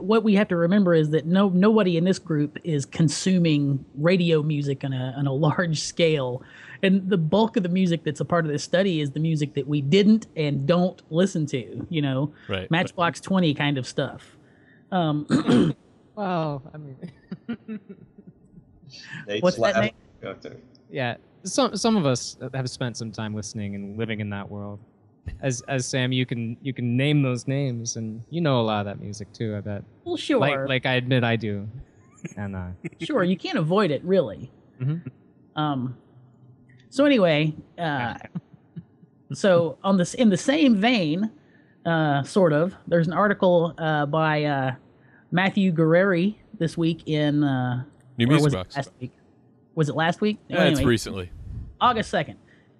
Speaker 3: what we have to remember is that nobody in this group is consuming radio music on a large scale, and the bulk of the music that's a part of this study is the music that we didn't and don't listen to.
Speaker 1: Right.
Speaker 3: Matchbox 20 kind of stuff.
Speaker 2: Well, I mean,
Speaker 3: what's that name?
Speaker 2: yeah, some of us have spent some time listening and living in that world. As Sam, you can name those names, and you know a lot of that music too, I bet.
Speaker 3: Well, sure.
Speaker 2: Like I admit I do. And
Speaker 3: sure, you can't avoid it, really.
Speaker 2: Mm-hmm.
Speaker 3: So anyway, so in the same vein, sort of, there's an article by Matthew Guerreri this week in
Speaker 1: New Music Box.
Speaker 3: Last week? Was it last week?
Speaker 1: Yeah, it's recently.
Speaker 3: August 2nd.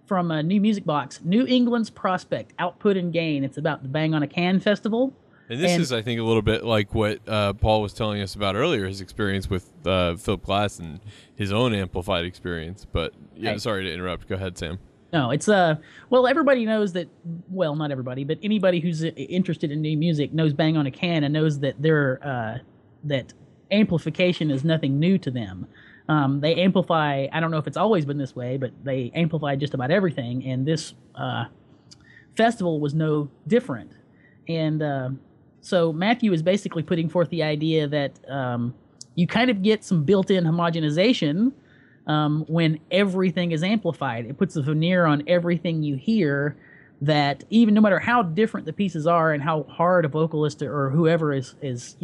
Speaker 3: From New Music Box, New England's Prospect, Output and Gain. It's about the Bang on a Can Festival.
Speaker 1: And this is, I think, a little bit like what Paul was telling us about earlier, his experience with Philip Glass and his own amplified experience. But, yeah, sorry to interrupt. Go ahead, Sam.
Speaker 3: No, it's, well, everybody knows that, well, not everybody, but anybody who's interested in new music knows Bang on a Can and knows that that amplification is nothing new to them. They amplify, I don't know if it's always been this way, but they amplify just about everything, and this festival was no different. And so Matthew is basically putting forth the idea that you kind of get some built-in homogenization when everything is amplified. It puts a veneer on everything you hear that even no matter how different the pieces are and how hard a vocalist or whoever is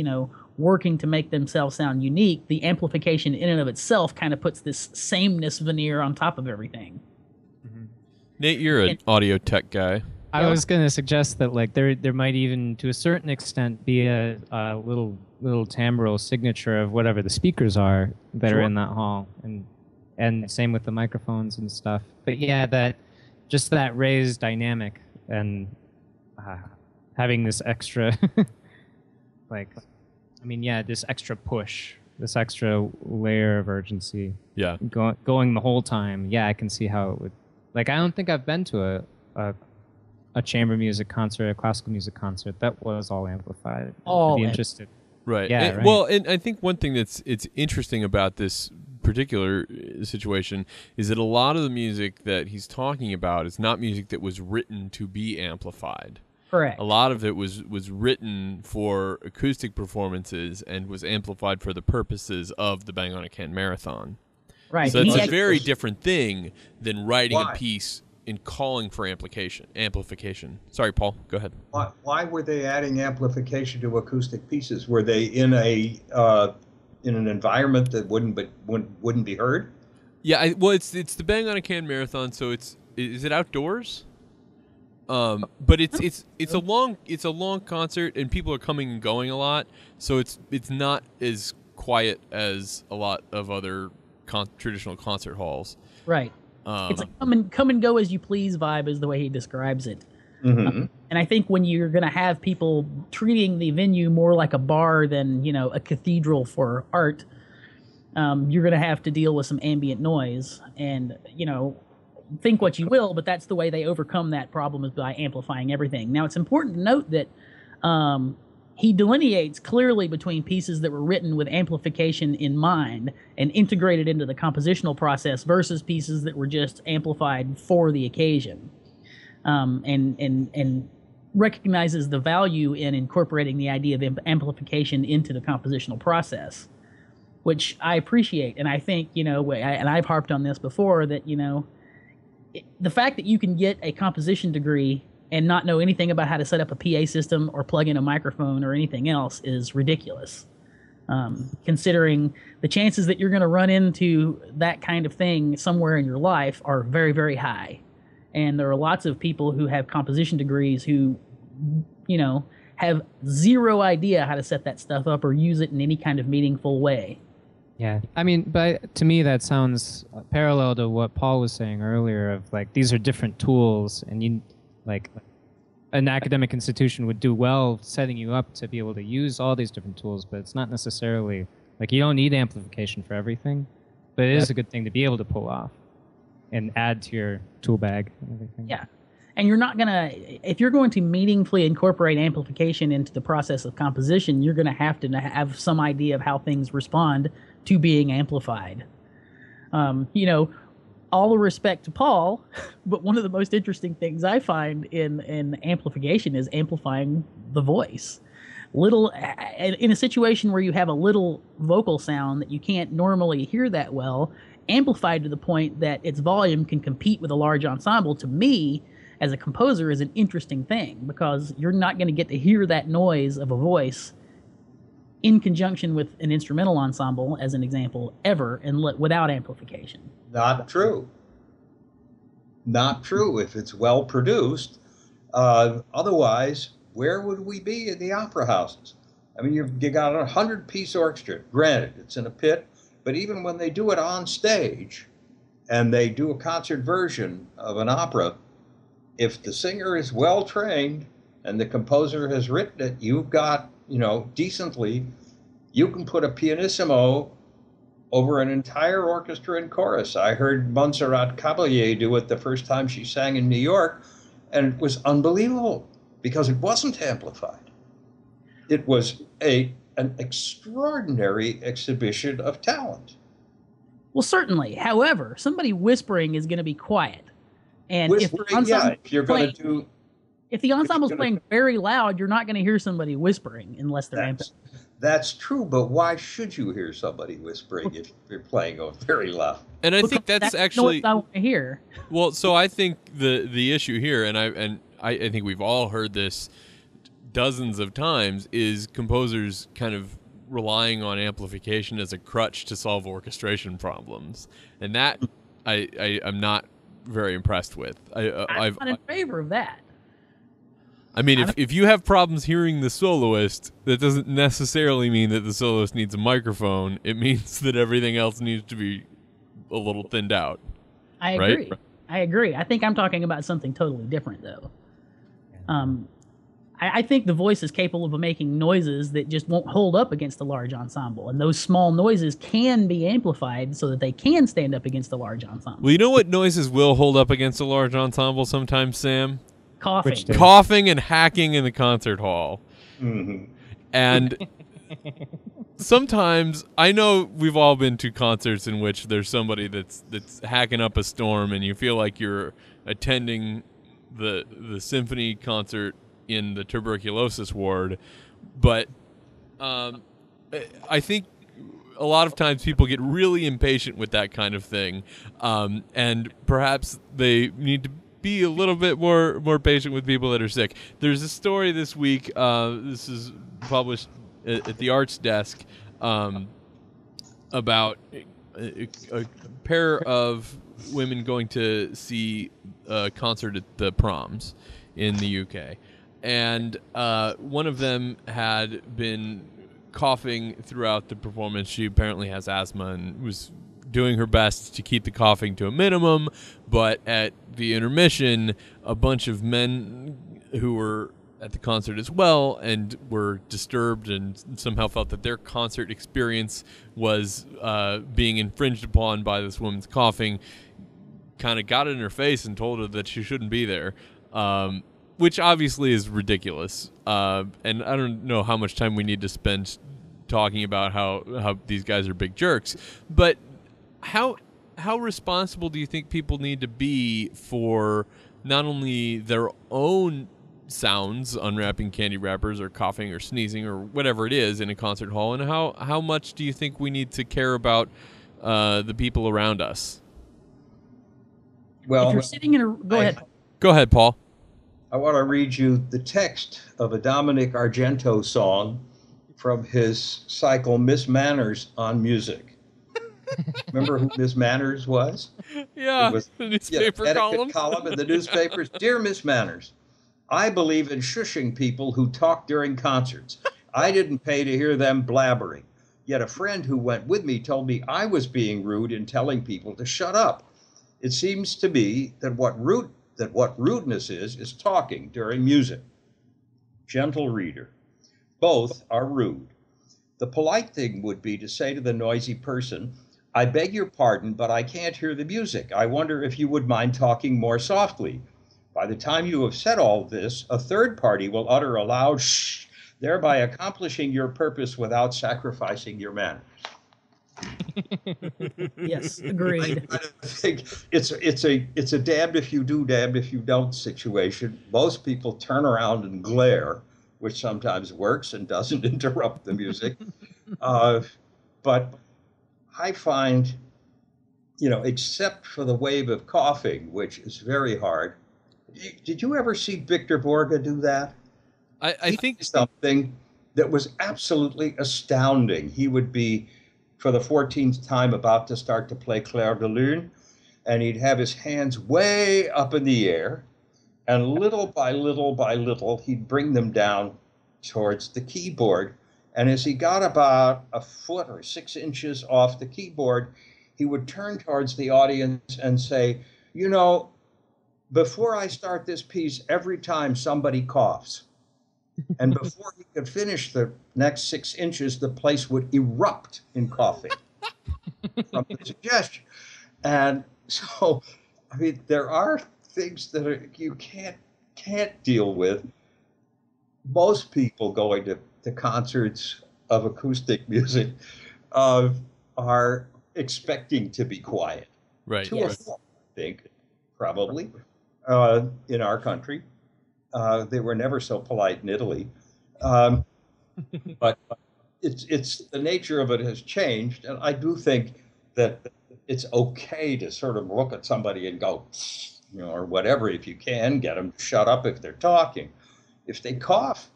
Speaker 3: working to make themselves sound unique, the amplification in and of itself kind of puts this sameness veneer on top of everything.
Speaker 1: Mm-hmm. Nate, you're an audio tech guy.
Speaker 2: I was going to suggest that there might even, to a certain extent, be a little timbral signature of whatever the speakers are that are in that hall, and same with the microphones and stuff. But yeah, that raised dynamic and having this extra, this extra push, this extra layer of urgency.
Speaker 1: Yeah.
Speaker 2: Going the whole time. Yeah, I can see how it would. I don't think I've been to a chamber music concert, a classical music concert that was all amplified. I'd be interested.
Speaker 1: Right.
Speaker 2: Yeah.
Speaker 1: Right. Well, and I think one thing it's interesting about this particular situation is that a lot of the music that he's talking about is not music that was written to be amplified.
Speaker 3: Correct.
Speaker 1: A lot of it was written for acoustic performances and was amplified for the purposes of the Bang on a Can Marathon.
Speaker 3: Right.
Speaker 1: So it's a very different thing than writing a piece and calling for amplification. Sorry, Paul, go ahead.
Speaker 4: Why were they adding amplification to acoustic pieces? Were they in an environment that wouldn't be heard?
Speaker 1: Yeah, it's the Bang on a Can Marathon, so is it outdoors? But it's a long concert and people are coming and going a lot, so it's not as quiet as a lot of other traditional concert halls.
Speaker 3: Right. It's a come and go as you please vibe is the way he describes it.
Speaker 4: Mm-hmm.
Speaker 3: And I think when you're going to have people treating the venue more like a bar than a cathedral for art, you're going to have to deal with some ambient noise and think what you will, but that's the way they overcome that problem is by amplifying everything. Now, it's important to note that he delineates clearly between pieces that were written with amplification in mind and integrated into the compositional process versus pieces that were just amplified for the occasion, and recognizes the value in incorporating the idea of amplification into the compositional process, which I appreciate. And I think, and I've harped on this before, that, the fact that you can get a composition degree and not know anything about how to set up a PA system or plug in a microphone or anything else is ridiculous. Considering the chances that you're going to run into that kind of thing somewhere in your life are very, very high. And there are lots of people who have composition degrees who, have zero idea how to set that stuff up or use it in any kind of meaningful way.
Speaker 2: Yeah, I mean, but to me that sounds parallel to what Paul was saying earlier of like, these are different tools, and like an academic institution would do well setting you up to be able to use all these different tools, but it's not necessarily like you don't need amplification for everything, but it is a good thing to be able to pull off and add to your tool bag and everything.
Speaker 3: Yeah. And you're not going to, if you're going to meaningfully incorporate amplification into the process of composition, you're going to have some idea of how things respond to being amplified. All the respect to Paul, but one of the most interesting things I find in amplification is amplifying the voice. In a situation where you have a little vocal sound that you can't normally hear that well, amplified to the point that its volume can compete with a large ensemble, to me, as a composer, is an interesting thing, because you're not going to get to hear that noise of a voice in conjunction with an instrumental ensemble, as an example, ever, and without amplification.
Speaker 4: Not true. Not true if it's well produced. Otherwise, where would we be in the opera houses? I mean, you got a 100-piece orchestra. Granted, it's in a pit, but even when they do it on stage and they do a concert version of an opera, if the singer is well trained and the composer has written it, you've got, decently, you can put a pianissimo over an entire orchestra and chorus. I heard Montserrat Caballé do it the first time she sang in New York, and it was unbelievable because it wasn't amplified. It was an extraordinary exhibition of talent.
Speaker 3: Well, certainly. However, somebody whispering is going to be quiet. And if the ensemble's playing very loud, you're not going to hear somebody whispering unless they're amplified.
Speaker 4: That's true, but why should you hear somebody whispering if you're playing very loud?
Speaker 1: And I think that's actually
Speaker 3: what I want to hear.
Speaker 1: Well, so I think the issue here, and I think we've all heard this dozens of times, is composers kind of relying on amplification as a crutch to solve orchestration problems, and that I'm not very impressed with.
Speaker 3: I'm not in favor of that.
Speaker 1: I mean, if you have problems hearing the soloist, that doesn't necessarily mean that the soloist needs a microphone. It means that everything else needs to be a little thinned out.
Speaker 3: I agree. Right? I agree. I think I'm talking about something totally different, though. I think the voice is capable of making noises that just won't hold up against a large ensemble, and those small noises can be amplified so that they can stand up against a large ensemble.
Speaker 1: Well, you know what noises will hold up against a large ensemble sometimes, Sam?
Speaker 3: Coughing
Speaker 1: and hacking in the concert hall.
Speaker 4: Mm-hmm.
Speaker 1: And sometimes, I know we've all been to concerts in which there's somebody that's hacking up a storm, and you feel like you're attending the symphony concert in the tuberculosis ward. But I think a lot of times people get really impatient with that kind of thing, and perhaps they need to be a little bit more patient with people that are sick. There's a story this week, this is published at the Arts Desk, about a pair of women going to see a concert at the Proms in the UK. And one of them had been coughing throughout the performance. She apparently has asthma and was doing her best to keep the coughing to a minimum, but at the intermission, a bunch of men who were at the concert as well and were disturbed and somehow felt that their concert experience was being infringed upon by this woman's coughing, kind of got in her face and told her that she shouldn't be there. which obviously is ridiculous. And I don't know how much time we need to spend talking about how these guys are big jerks. But how responsible do you think people need to be for not only their own sounds, unwrapping candy wrappers or coughing or sneezing or whatever it is in a concert hall, and how much do you think we need to care about the people around us?
Speaker 4: Well,
Speaker 3: if you're sitting in a
Speaker 1: Go ahead, Paul.
Speaker 4: I want to read you the text of a Dominic Argento song from his cycle Miss Manners on Music. Remember who Miss Manners was?
Speaker 1: Yeah,
Speaker 4: it was
Speaker 1: the newspaper
Speaker 4: column in the newspapers. Dear Miss Manners, I believe in shushing people who talk during concerts. I didn't pay to hear them blabbering. Yet a friend who went with me told me I was being rude in telling people to shut up. It seems to me that what rudeness is talking during music. Gentle reader, both are rude. The polite thing would be to say to the noisy person, I beg your pardon, but I can't hear the music. I wonder if you would mind talking more softly. By the time you have said all this, a third party will utter a loud shh, thereby accomplishing your purpose without sacrificing your manners.
Speaker 3: Yes, agreed.
Speaker 4: I think it's a damned if you do, damned if you don't situation. Most people turn around and glare, which sometimes works and doesn't interrupt the music. But I find, except for the wave of coughing, which is very hard. Did you ever see Victor Borge do that?
Speaker 1: I think
Speaker 4: something that was absolutely astounding. He would be, for the 14th time, about to start to play Clair de Lune, and he'd have his hands way up in the air, and little by little, he'd bring them down towards the keyboard. And as he got about a foot or 6 inches off the keyboard, he would turn towards the audience and say, before I start this piece, every time somebody coughs, and before he could finish the next 6 inches, the place would erupt in coughing from the suggestion. And so, there are things that you can't deal with. Most people going to concerts of acoustic music are expecting to be quiet.
Speaker 1: Right.
Speaker 4: To a fault, I think, probably. In our country, they were never so polite in Italy, but it's the nature of it has changed, and I do think that it's okay to sort of look at somebody and go, or whatever, if you can get them to shut up if they're talking. If they cough,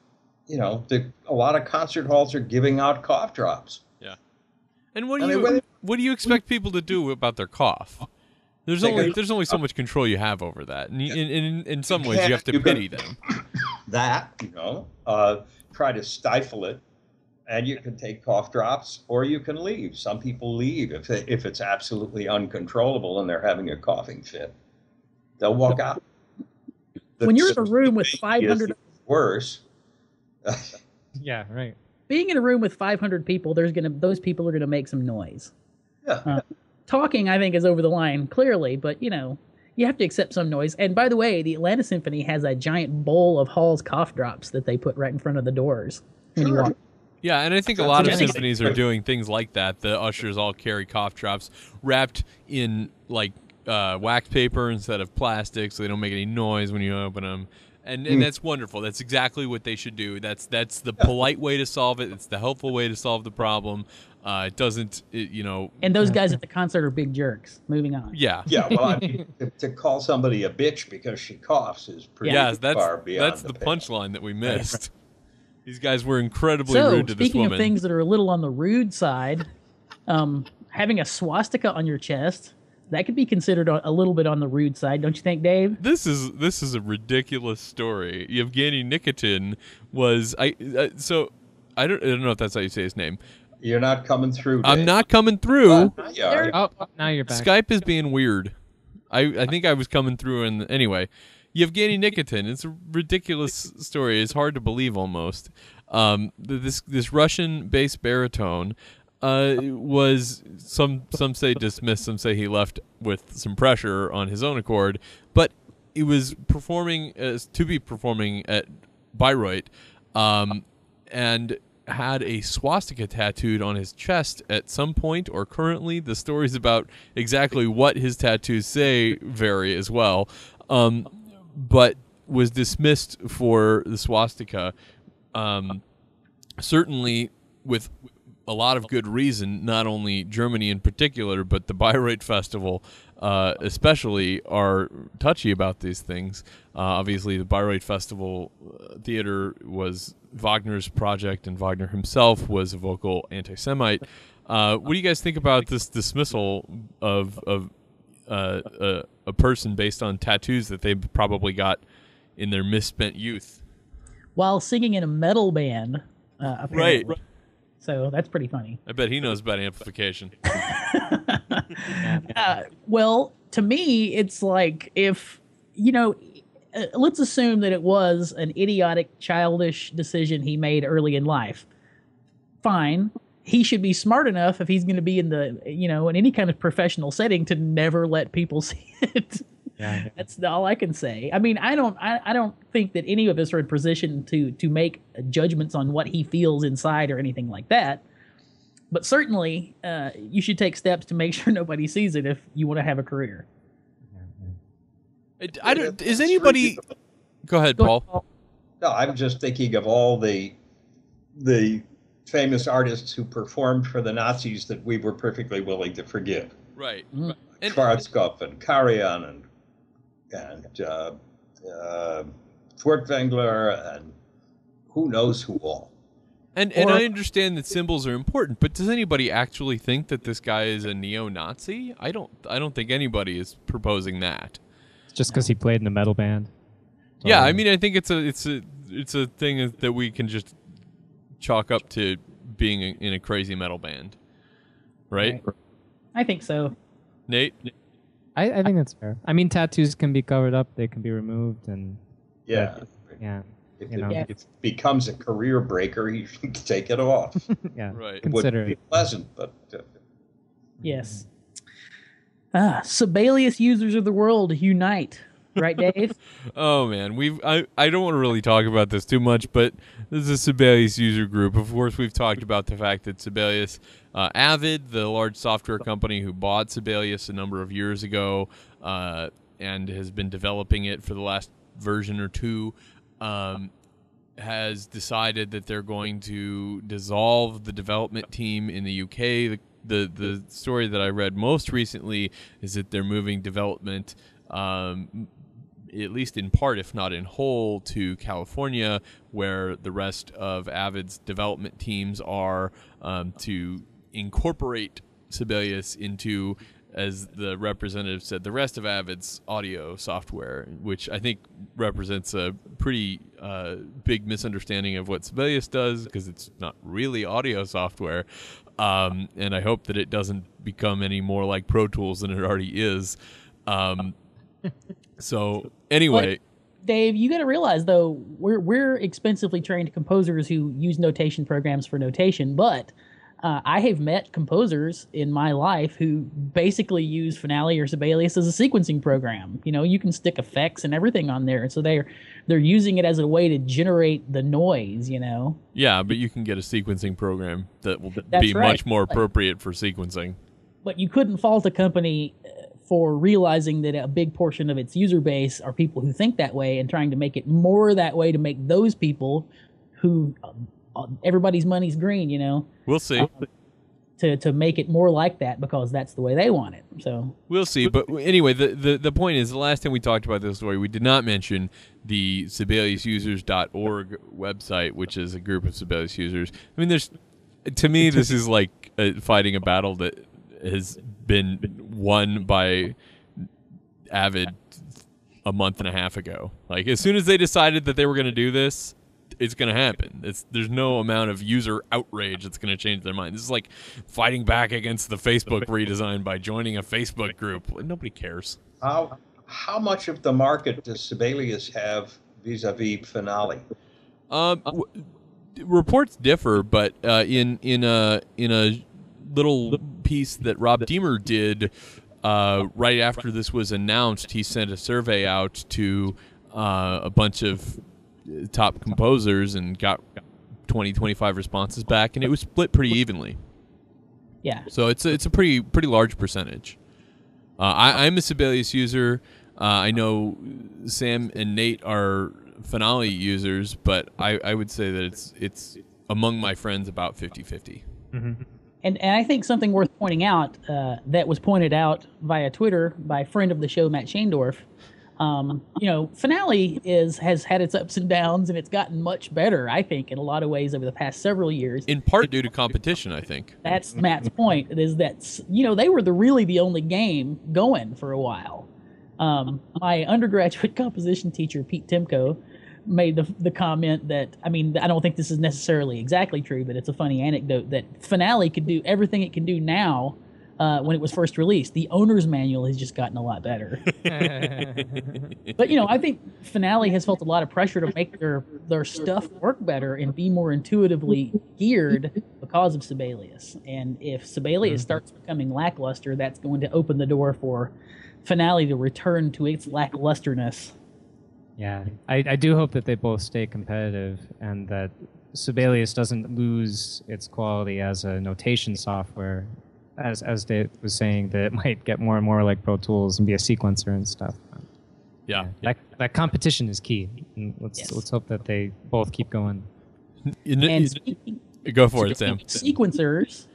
Speaker 4: a lot of concert halls are giving out cough drops.
Speaker 1: Yeah. And what do you expect people to do about their cough? There's only so much control you have over that, and in some ways you have to pity them.
Speaker 4: Try to stifle it, and you can take cough drops, or you can leave. Some people leave if it's absolutely uncontrollable and they're having a coughing fit. They'll walk out.
Speaker 3: When you're in a room with 500,
Speaker 4: worse.
Speaker 2: Yeah, right.
Speaker 3: Being in a room with 500 people, those people are gonna make some noise.
Speaker 4: Yeah.
Speaker 3: Talking, I think, is over the line, clearly, but, you have to accept some noise. And by the way, the Atlanta Symphony has a giant bowl of Hall's cough drops that they put right in front of the doors when you walk.
Speaker 1: Yeah, and I think a lot of symphonies are doing things like that. The ushers all carry cough drops wrapped in, wax paper instead of plastic, so they don't make any noise when you open them. And that's wonderful. That's exactly what they should do. That's the polite way to solve it. It's the helpful way to solve the problem. It doesn't,
Speaker 3: And those guys at the concert are big jerks. Moving on.
Speaker 1: Yeah.
Speaker 4: Yeah, well, to call somebody a bitch because she coughs is pretty far beyond
Speaker 1: that's the punchline that we missed. These guys were incredibly rude to this
Speaker 3: speaking
Speaker 1: woman.
Speaker 3: of things that are a little on the rude side, having a swastika on your chest, that could be considered a little bit on the rude side, don't you think, Dave?
Speaker 1: This is a ridiculous story. Yevgeny Nikitin was I don't know if that's how you say his name.
Speaker 4: You're not coming through, Dave.
Speaker 1: I'm not coming through.
Speaker 2: Now you're back.
Speaker 1: Skype is being weird. I think I was coming through, and anyway, Yevgeny Nikitin. It's a ridiculous story. It's hard to believe almost. This Russian bass baritone was some say dismissed, some say he left with some pressure on his own accord, but he was performing at Bayreuth, and had a swastika tattooed on his chest at some point or currently. The stories about exactly what his tattoos say vary as well, but was dismissed for the swastika, certainly with a lot of good reason. Not only Germany in particular, but the Bayreuth Festival especially are touchy about these things. Obviously, the Bayreuth Festival theater was Wagner's project, and Wagner himself was a vocal anti-Semite. What do you guys think about this dismissal of a person based on tattoos that they probably got in their misspent youth?
Speaker 3: While singing in a metal band, apparently.
Speaker 1: Right.
Speaker 3: So that's pretty funny.
Speaker 1: I bet he knows about amplification.
Speaker 3: Well, to me, it's like if, let's assume that it was an idiotic, childish decision he made early in life. Fine. He should be smart enough if he's going to be in in any kind of professional setting to never let people see it. Yeah. That's all I can say. I mean, I don't think that any of us are in position to make judgments on what he feels inside or anything like that. But certainly, you should take steps to make sure nobody sees it if you want to have a career.
Speaker 1: Is anybody? Go ahead, Paul.
Speaker 4: No, I'm just thinking of all the famous artists who performed for the Nazis that we were perfectly willing to forgive.
Speaker 1: Right.
Speaker 4: Schwarzkopf and Karajan and Furtwängler and who knows who all.
Speaker 1: And I understand that symbols are important, but does anybody actually think that this guy is a neo-Nazi? I don't think anybody is proposing that.
Speaker 2: It's just because he played in a metal band.
Speaker 1: Yeah, I mean, I think it's a thing that we can just chalk up to being in a crazy metal band, right?
Speaker 3: I think so.
Speaker 1: Nate?
Speaker 2: I think that's fair. I mean, tattoos can be covered up; they can be removed, and
Speaker 4: yeah. If it becomes a career breaker, you should take it off.
Speaker 2: Yeah,
Speaker 1: right.
Speaker 4: It wouldn't be pleasant, but
Speaker 3: yes. Sibelius users of the world unite, right, Dave?
Speaker 1: Oh man, I don't want to really talk about this too much, but this is a Sibelius user group. Of course, we've talked about the fact that Sibelius, Avid, the large software company who bought Sibelius a number of years ago, and has been developing it for the last version or two, has decided that they're going to dissolve the development team in the UK. The story that I read most recently is that they're moving development, at least in part, if not in whole, to California, where the rest of Avid's development teams are, to incorporate Sibelius into, as the representative said, the rest of Avid's audio software, which I think represents a pretty big misunderstanding of what Sibelius does, because it's not really audio software. And I hope that it doesn't become any more like Pro Tools than it already is. So anyway,
Speaker 3: Dave, you got to realize though, we're expensively trained composers who use notation programs for notation, but I have met composers in my life who basically use Finale or Sibelius as a sequencing program. You can stick effects and everything on there, so they're using it as a way to generate the noise.
Speaker 1: Yeah, but you can get a sequencing program that will be much more appropriate for sequencing.
Speaker 3: But you couldn't fault a company for realizing that a big portion of its user base are people who think that way and trying to make it more that way to make those people who everybody's money's green,
Speaker 1: We'll see.
Speaker 3: To make it more like that because that's the way they want it. So
Speaker 1: we'll see. But anyway, the point is, the last time we talked about this story, we did not mention the SibeliusUsers.org website, which is a group of Sibelius users. I mean, to me, this is like fighting a battle that has been won by Avid a month and a half ago. Like, as soon as they decided that they were going to do this, it's going to happen. There's no amount of user outrage that's going to change their mind. This is like fighting back against the Facebook redesign by joining a Facebook group. Nobody cares.
Speaker 4: How much of the market does Sibelius have vis-a-vis Finale?
Speaker 1: Reports differ, but in a little piece that Rob Deemer did right after this was announced, he sent a survey out to a bunch of top composers and got 20, 25 responses back, and it was split pretty evenly.
Speaker 3: Yeah.
Speaker 1: So it's a pretty large percentage. I'm a Sibelius user. I know Sam and Nate are Finale users, but I would say that it's among my friends about 50-50.
Speaker 2: Mm-hmm.
Speaker 3: And I think something worth pointing out that was pointed out via Twitter by a friend of the show, Matt Shaendorf. Finale has had its ups and downs, and it's gotten much better, I think, in a lot of ways over the past several years.
Speaker 1: In part due to competition, I think.
Speaker 3: That's Matt's point, is that, they were really the only game going for a while. My undergraduate composition teacher, Pete Timko, made the comment that, I don't think this is necessarily exactly true, but it's a funny anecdote, that Finale could do everything it can do now when it was first released. The owner's manual has just gotten a lot better. But, I think Finale has felt a lot of pressure to make their stuff work better and be more intuitively geared because of Sibelius. And if Sibelius starts becoming lackluster, that's going to open the door for Finale to return to its lacklusterness.
Speaker 2: Yeah, I do hope that they both stay competitive and that Sibelius doesn't lose its quality as a notation software, as Dave was saying, that it might get more and more like Pro Tools and be a sequencer and stuff.
Speaker 1: Yeah.
Speaker 2: That competition is key. And let's hope that they both keep going.
Speaker 1: Go for it, Sam.
Speaker 3: Sequencers.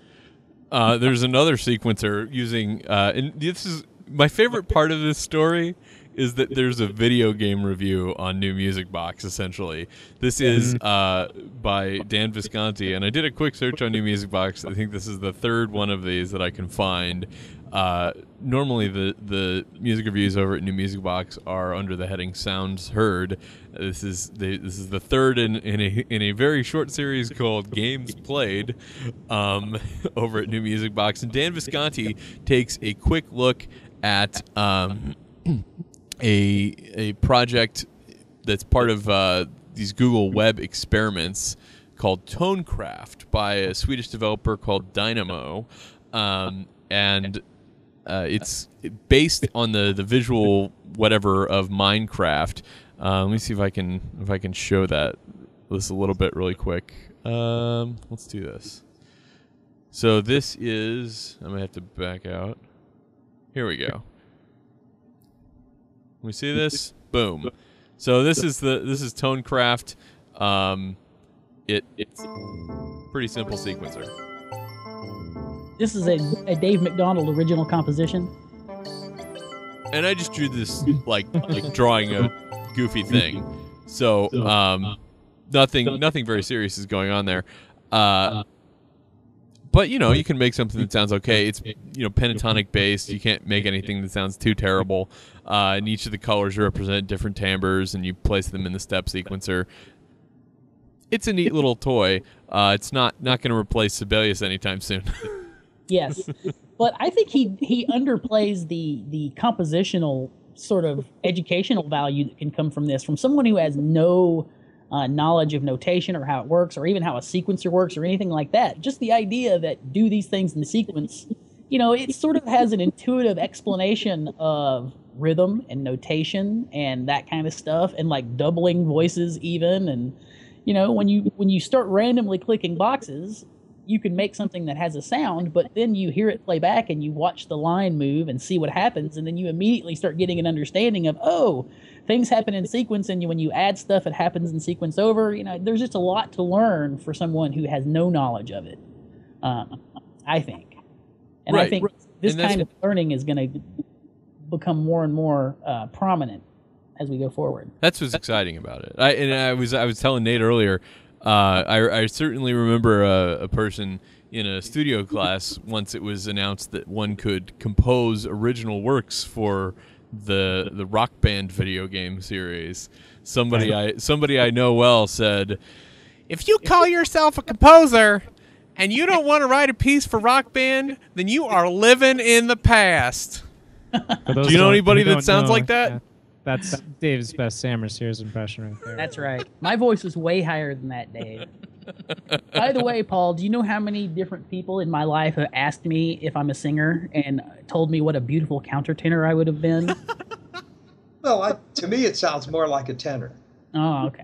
Speaker 1: There's another sequencer using, and this is my favorite part of this story, is that there's a video game review on New Music Box, essentially. This is by Dan Visconti, and I did a quick search on New Music Box. I think this is the third one of these that I can find. Normally, the music reviews over at New Music Box are under the heading Sounds Heard. This is the third in a very short series called Games Played over at New Music Box. And Dan Visconti takes a quick look at a project that's part of these Google Web experiments called Tonecraft by a Swedish developer called Dynamo, and it's based on the visual whatever of Minecraft. Let me see if I can show this a little bit really quick. Let's do this. So this is, I'm gonna have to back out. Here we go. We see this? Boom. So this is Tonecraft. It's pretty simple sequencer.
Speaker 3: This is a Dave McDonald original composition.
Speaker 1: And I just drew this like drawing a goofy thing. So nothing very serious is going on there. But you can make something that sounds okay. It's pentatonic based. You can't make anything that sounds too terrible. And each of the colors represent different timbres, and you place them in the step sequencer. It's a neat little toy. It's not going to replace Sibelius anytime soon.
Speaker 3: Yes, but I think he underplays the compositional sort of educational value that can come from this, from someone who has no knowledge of notation or how it works, or even how a sequencer works, or anything like that. Just the idea that do these things in the sequence, it sort of has an intuitive explanation of rhythm and notation and that kind of stuff, and like doubling voices even. And when you start randomly clicking boxes, you can make something that has a sound, but then you hear it play back and you watch the line move and see what happens, and then you immediately start getting an understanding of, things happen in sequence, and when you add stuff, it happens in sequence over. There's just a lot to learn for someone who has no knowledge of it, I think. And
Speaker 1: right.
Speaker 3: I think this kind of learning is going to become more and more prominent as we go forward.
Speaker 1: That's what's exciting about it. I was telling Nate earlier, I certainly remember a person in a studio class once it was announced that one could compose original works for the Rock Band video game series. Somebody I know well said, "If you call yourself a composer and you don't want to write a piece for Rock Band, then you are living in the past." Do you know anybody that sounds like that?
Speaker 2: Yeah. That's Dave's best Sam or Sears impression right there.
Speaker 3: That's right. My voice was way higher than that, Dave. By the way, Paul, do you know how many different people in my life have asked me if I'm a singer and told me what a beautiful countertenor I would have been?
Speaker 4: Well, to me, it sounds more like a tenor.
Speaker 3: Oh, okay.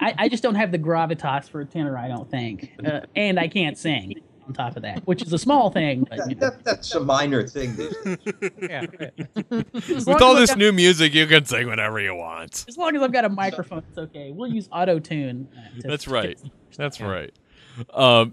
Speaker 3: I just don't have the gravitas for a tenor, I don't think. And I can't sing on top of that, which is a small thing. But,
Speaker 4: That's a minor thing these days.
Speaker 3: yeah.
Speaker 1: With all this new music, you can sing whatever you want.
Speaker 3: As long as I've got a microphone, it's okay. We'll use auto-tune.
Speaker 1: That's right. That's right.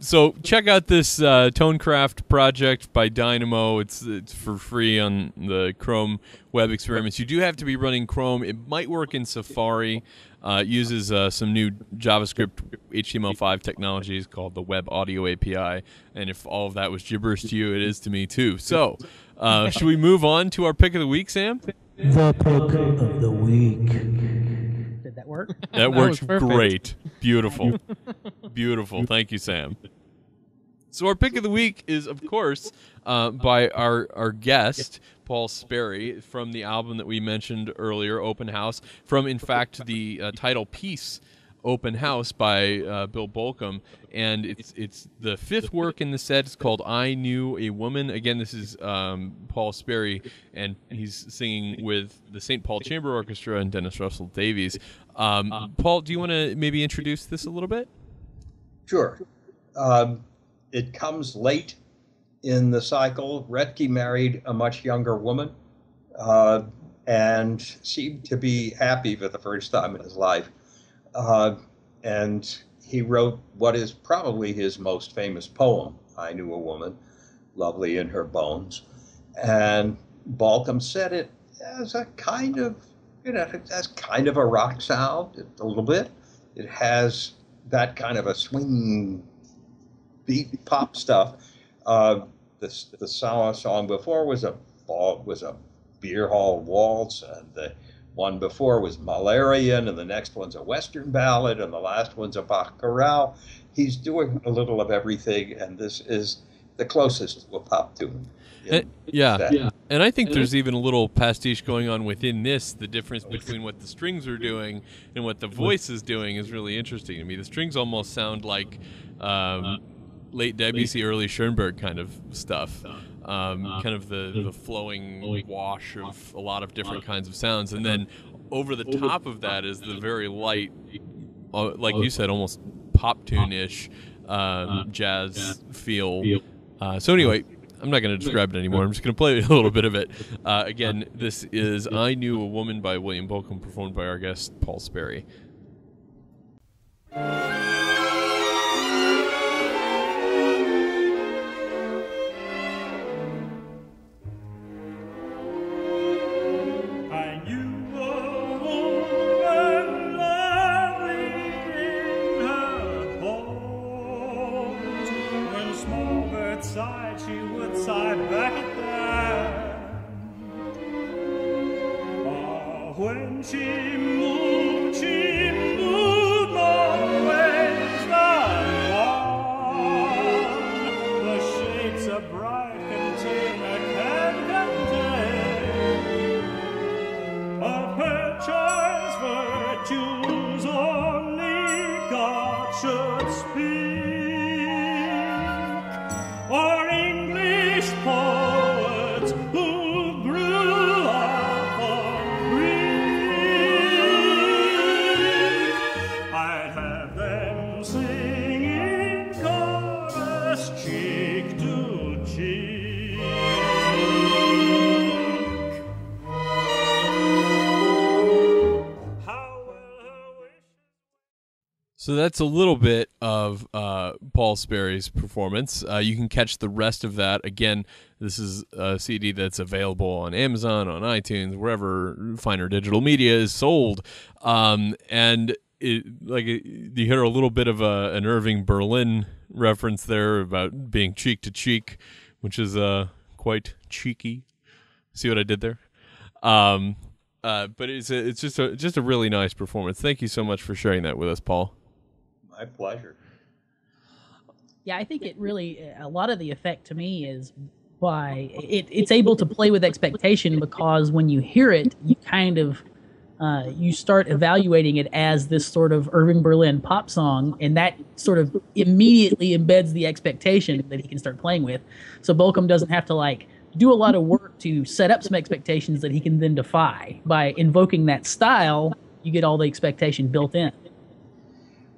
Speaker 1: So check out this Tonecraft project by Dynamo. It's for free on the Chrome web experiments. You do have to be running Chrome. It might work in Safari. It uses some new JavaScript HTML5 technologies called the Web Audio API. And if all of that was gibberish to you, it is to me too. So should we move on to our pick of the week, Sam?
Speaker 3: The pick of the week. Did that work?
Speaker 1: That works great. Beautiful. Beautiful. Thank you, Sam. So our pick of the week is, of course, by our guest, Paul Sperry, from the album that we mentioned earlier, Open House, from, in fact, the title piece, Open House, by Bill Bolcom. And it's the fifth work in the set. It's called I Knew a Woman. Again, this is Paul Sperry, and he's singing with the St. Paul Chamber Orchestra and Dennis Russell Davies. Paul, do you want to maybe introduce this a little bit?
Speaker 4: Sure. It comes late in the cycle. Retke married a much younger woman and seemed to be happy for the first time in his life. And he wrote what is probably his most famous poem, I Knew a Woman, Lovely in Her Bones. And Balcom said it as a kind of, it has kind of a rock sound, a little bit. It has that kind of a swing beat pop stuff. The song before was a beer hall waltz, and the one before was Malarian, and the next one's a Western ballad, and the last one's a Bach chorale. He's doing a little of everything, and this is the closest to a pop tune.
Speaker 1: Yeah. And I think there's even a little pastiche going on within this. The difference between what the strings are doing and what the voice is doing is really interesting to me. The strings almost sound like late Debussy, early Schoenberg kind of stuff. Kind of the flowing wash of a lot of different kinds of sounds. And then over the top of that is the very light, like you said, almost pop tune-ish jazz feel. So anyway, I'm not going to describe it anymore. I'm just going to play a little bit of it. Again, this is I Knew a Woman by William Bolcom, performed by our guest, Paul Sperry. So that's a little bit of Paul Sperry's performance. You can catch the rest of that. Again, this is a CD that's available on Amazon, on iTunes, wherever finer digital media is sold. And you hear a little bit of an Irving Berlin reference there about being cheek to cheek, which is quite cheeky. See what I did there? But it's just a really nice performance. Thank you so much for sharing that with us, Paul.
Speaker 4: My pleasure.
Speaker 3: Yeah, I think it really, a lot of the effect to me is it's able to play with expectation, because when you hear it, you kind of you start evaluating it as this sort of Irving Berlin pop song, and that sort of immediately embeds the expectation that he can start playing with. So Bolcom doesn't have to like do a lot of work to set up some expectations that he can then defy. By invoking that style, you get all the expectation built in.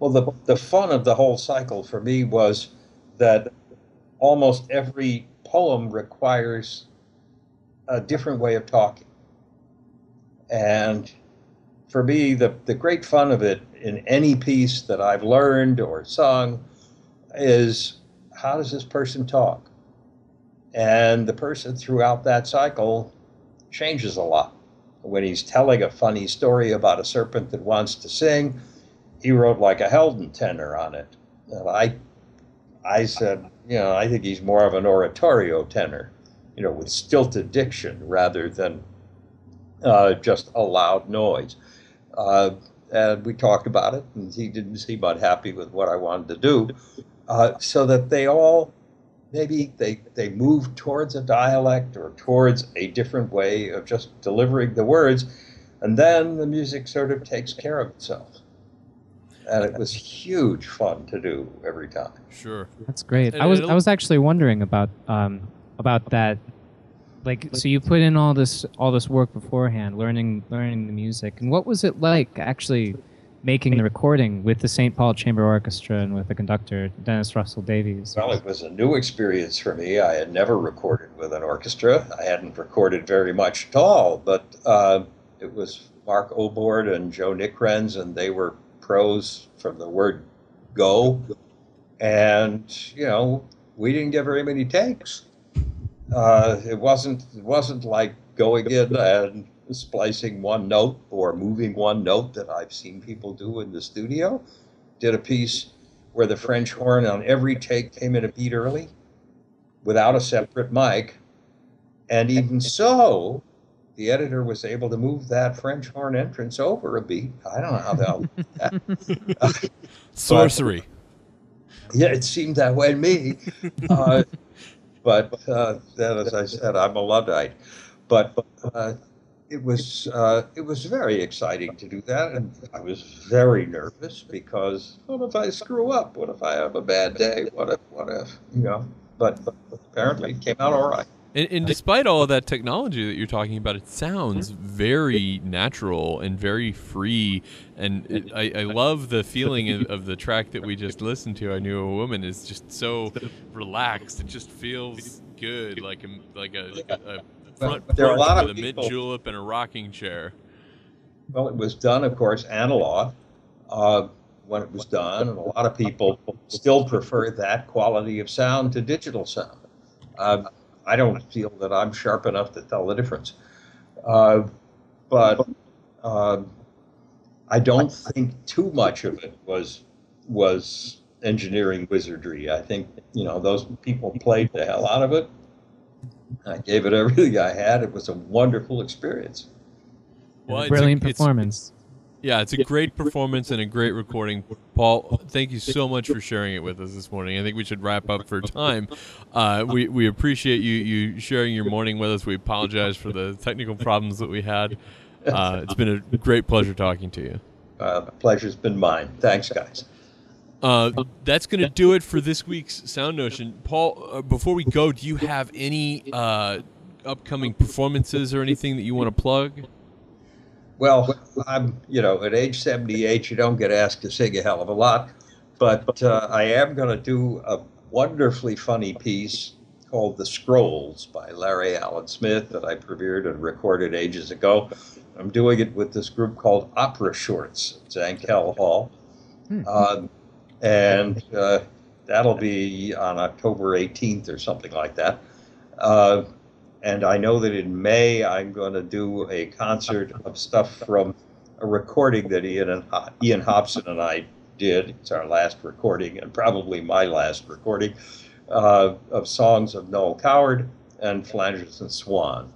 Speaker 4: Well, the fun of the whole cycle for me was that almost every poem requires a different way of talking. And for me, the great fun of it in any piece that I've learned or sung is, how does this person talk? And the person throughout that cycle changes a lot. When he's telling a funny story about a serpent that wants to sing, he wrote like a Helden tenor on it. And I said, I think he's more of an oratorio tenor, with stilted diction rather than just a loud noise. And we talked about it, and he didn't seem unhappy with what I wanted to do. So that they all, maybe they move towards a dialect or towards a different way of just delivering the words, and then the music sort of takes care of itself. And it was huge fun to do every time.
Speaker 1: Sure,
Speaker 2: that's great. I was actually wondering about that. Like, so you put in all this work beforehand, learning the music, and what was it like actually making the recording with the St. Paul Chamber Orchestra and with the conductor Dennis Russell Davies?
Speaker 4: Well, it was a new experience for me. I had never recorded with an orchestra. I hadn't recorded very much at all, but it was Mark Obord and Joe Nickrens, and they were pros from the word go. And, we didn't get very many takes. It wasn't like going in and splicing one note or moving one note that I've seen people do in the studio. Did a piece where the French horn on every take came in a beat early without a separate mic. And even so, the editor was able to move that French horn entrance over a beat. I don't know how the hell did that.
Speaker 1: Sorcery.
Speaker 4: Yeah, it seemed that way to me. But then, as I said, I'm a Luddite. But it was very exciting to do that, and I was very nervous because what if I screw up? What if I have a bad day? What if? But apparently it came out all right.
Speaker 1: And despite all of that technology that you're talking about, it sounds very natural and very free. And I love the feeling of the track that we just listened to, I Knew a Woman, is just so relaxed. It just feels good, like a front porch with a mint julep and a rocking chair.
Speaker 4: Well, it was done, of course, analog when it was done, and a lot of people still prefer that quality of sound to digital sound. I don't feel that I'm sharp enough to tell the difference. But I don't think too much of it was engineering wizardry. I think, those people played the hell out of it. I gave it everything I had. It was a wonderful experience.
Speaker 2: Well, brilliant performance.
Speaker 1: It's a great performance and a great recording. Paul, thank you so much for sharing it with us this morning. I think we should wrap up for time. We appreciate you sharing your morning with us. We apologize for the technical problems that we had. It's been a great pleasure talking to you.
Speaker 4: The pleasure's been mine. Thanks, guys.
Speaker 1: That's going to do it for this week's SoundNotion. Paul, before we go, do you have any upcoming performances or anything that you want to plug?
Speaker 4: Well, I'm, at age 78, you don't get asked to sing a hell of a lot, but I am going to do a wonderfully funny piece called The Scrolls by Larry Allen Smith that I premiered and recorded ages ago. I'm doing it with this group called Opera Shorts at Zankel Hall. And that'll be on October 18th or something like that. And I know that in May, I'm going to do a concert of stuff from a recording that Ian Hobson and I did. It's our last recording, and probably my last recording, of songs of Noel Coward and Flanders and Swan,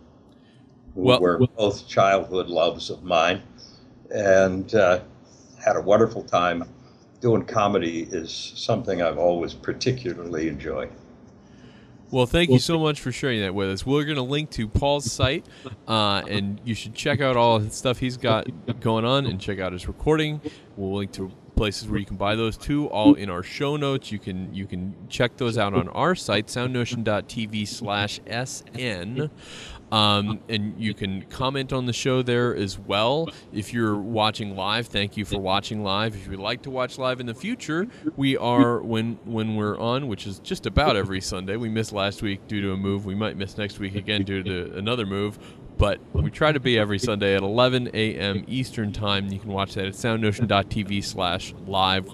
Speaker 4: who were both childhood loves of mine, and had a wonderful time. Doing comedy is something I've always particularly enjoyed.
Speaker 1: Well, thank you so much for sharing that with us. We're going to link to Paul's site, and you should check out all the stuff he's got going on and check out his recording. We'll link to places where you can buy those too, all in our show notes. You can check those out on our site, soundnotion.tv/SN. And you can comment on the show there as well. If you're watching live, thank you for watching live. If you'd like to watch live in the future, we are, when we're on, which is just about every Sunday. We missed last week due to a move. We might miss next week again due to another move. But we try to be every Sunday at 11 a.m. Eastern Time. You can watch that at soundnotion.tv/live.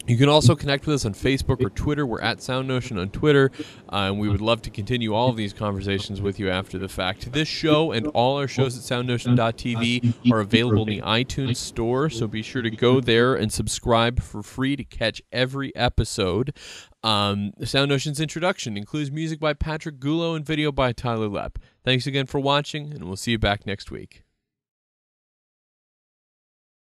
Speaker 1: You can also connect with us on Facebook or Twitter. We're at SoundNotion on Twitter, and we would love to continue all of these conversations with you after the fact. This show and all our shows at SoundNotion.tv are available in the iTunes Store, so be sure to go there and subscribe for free to catch every episode. SoundNotion's introduction includes music by Patrick Gulo and video by Tyler Lepp. Thanks again for watching, and we'll see you back next week.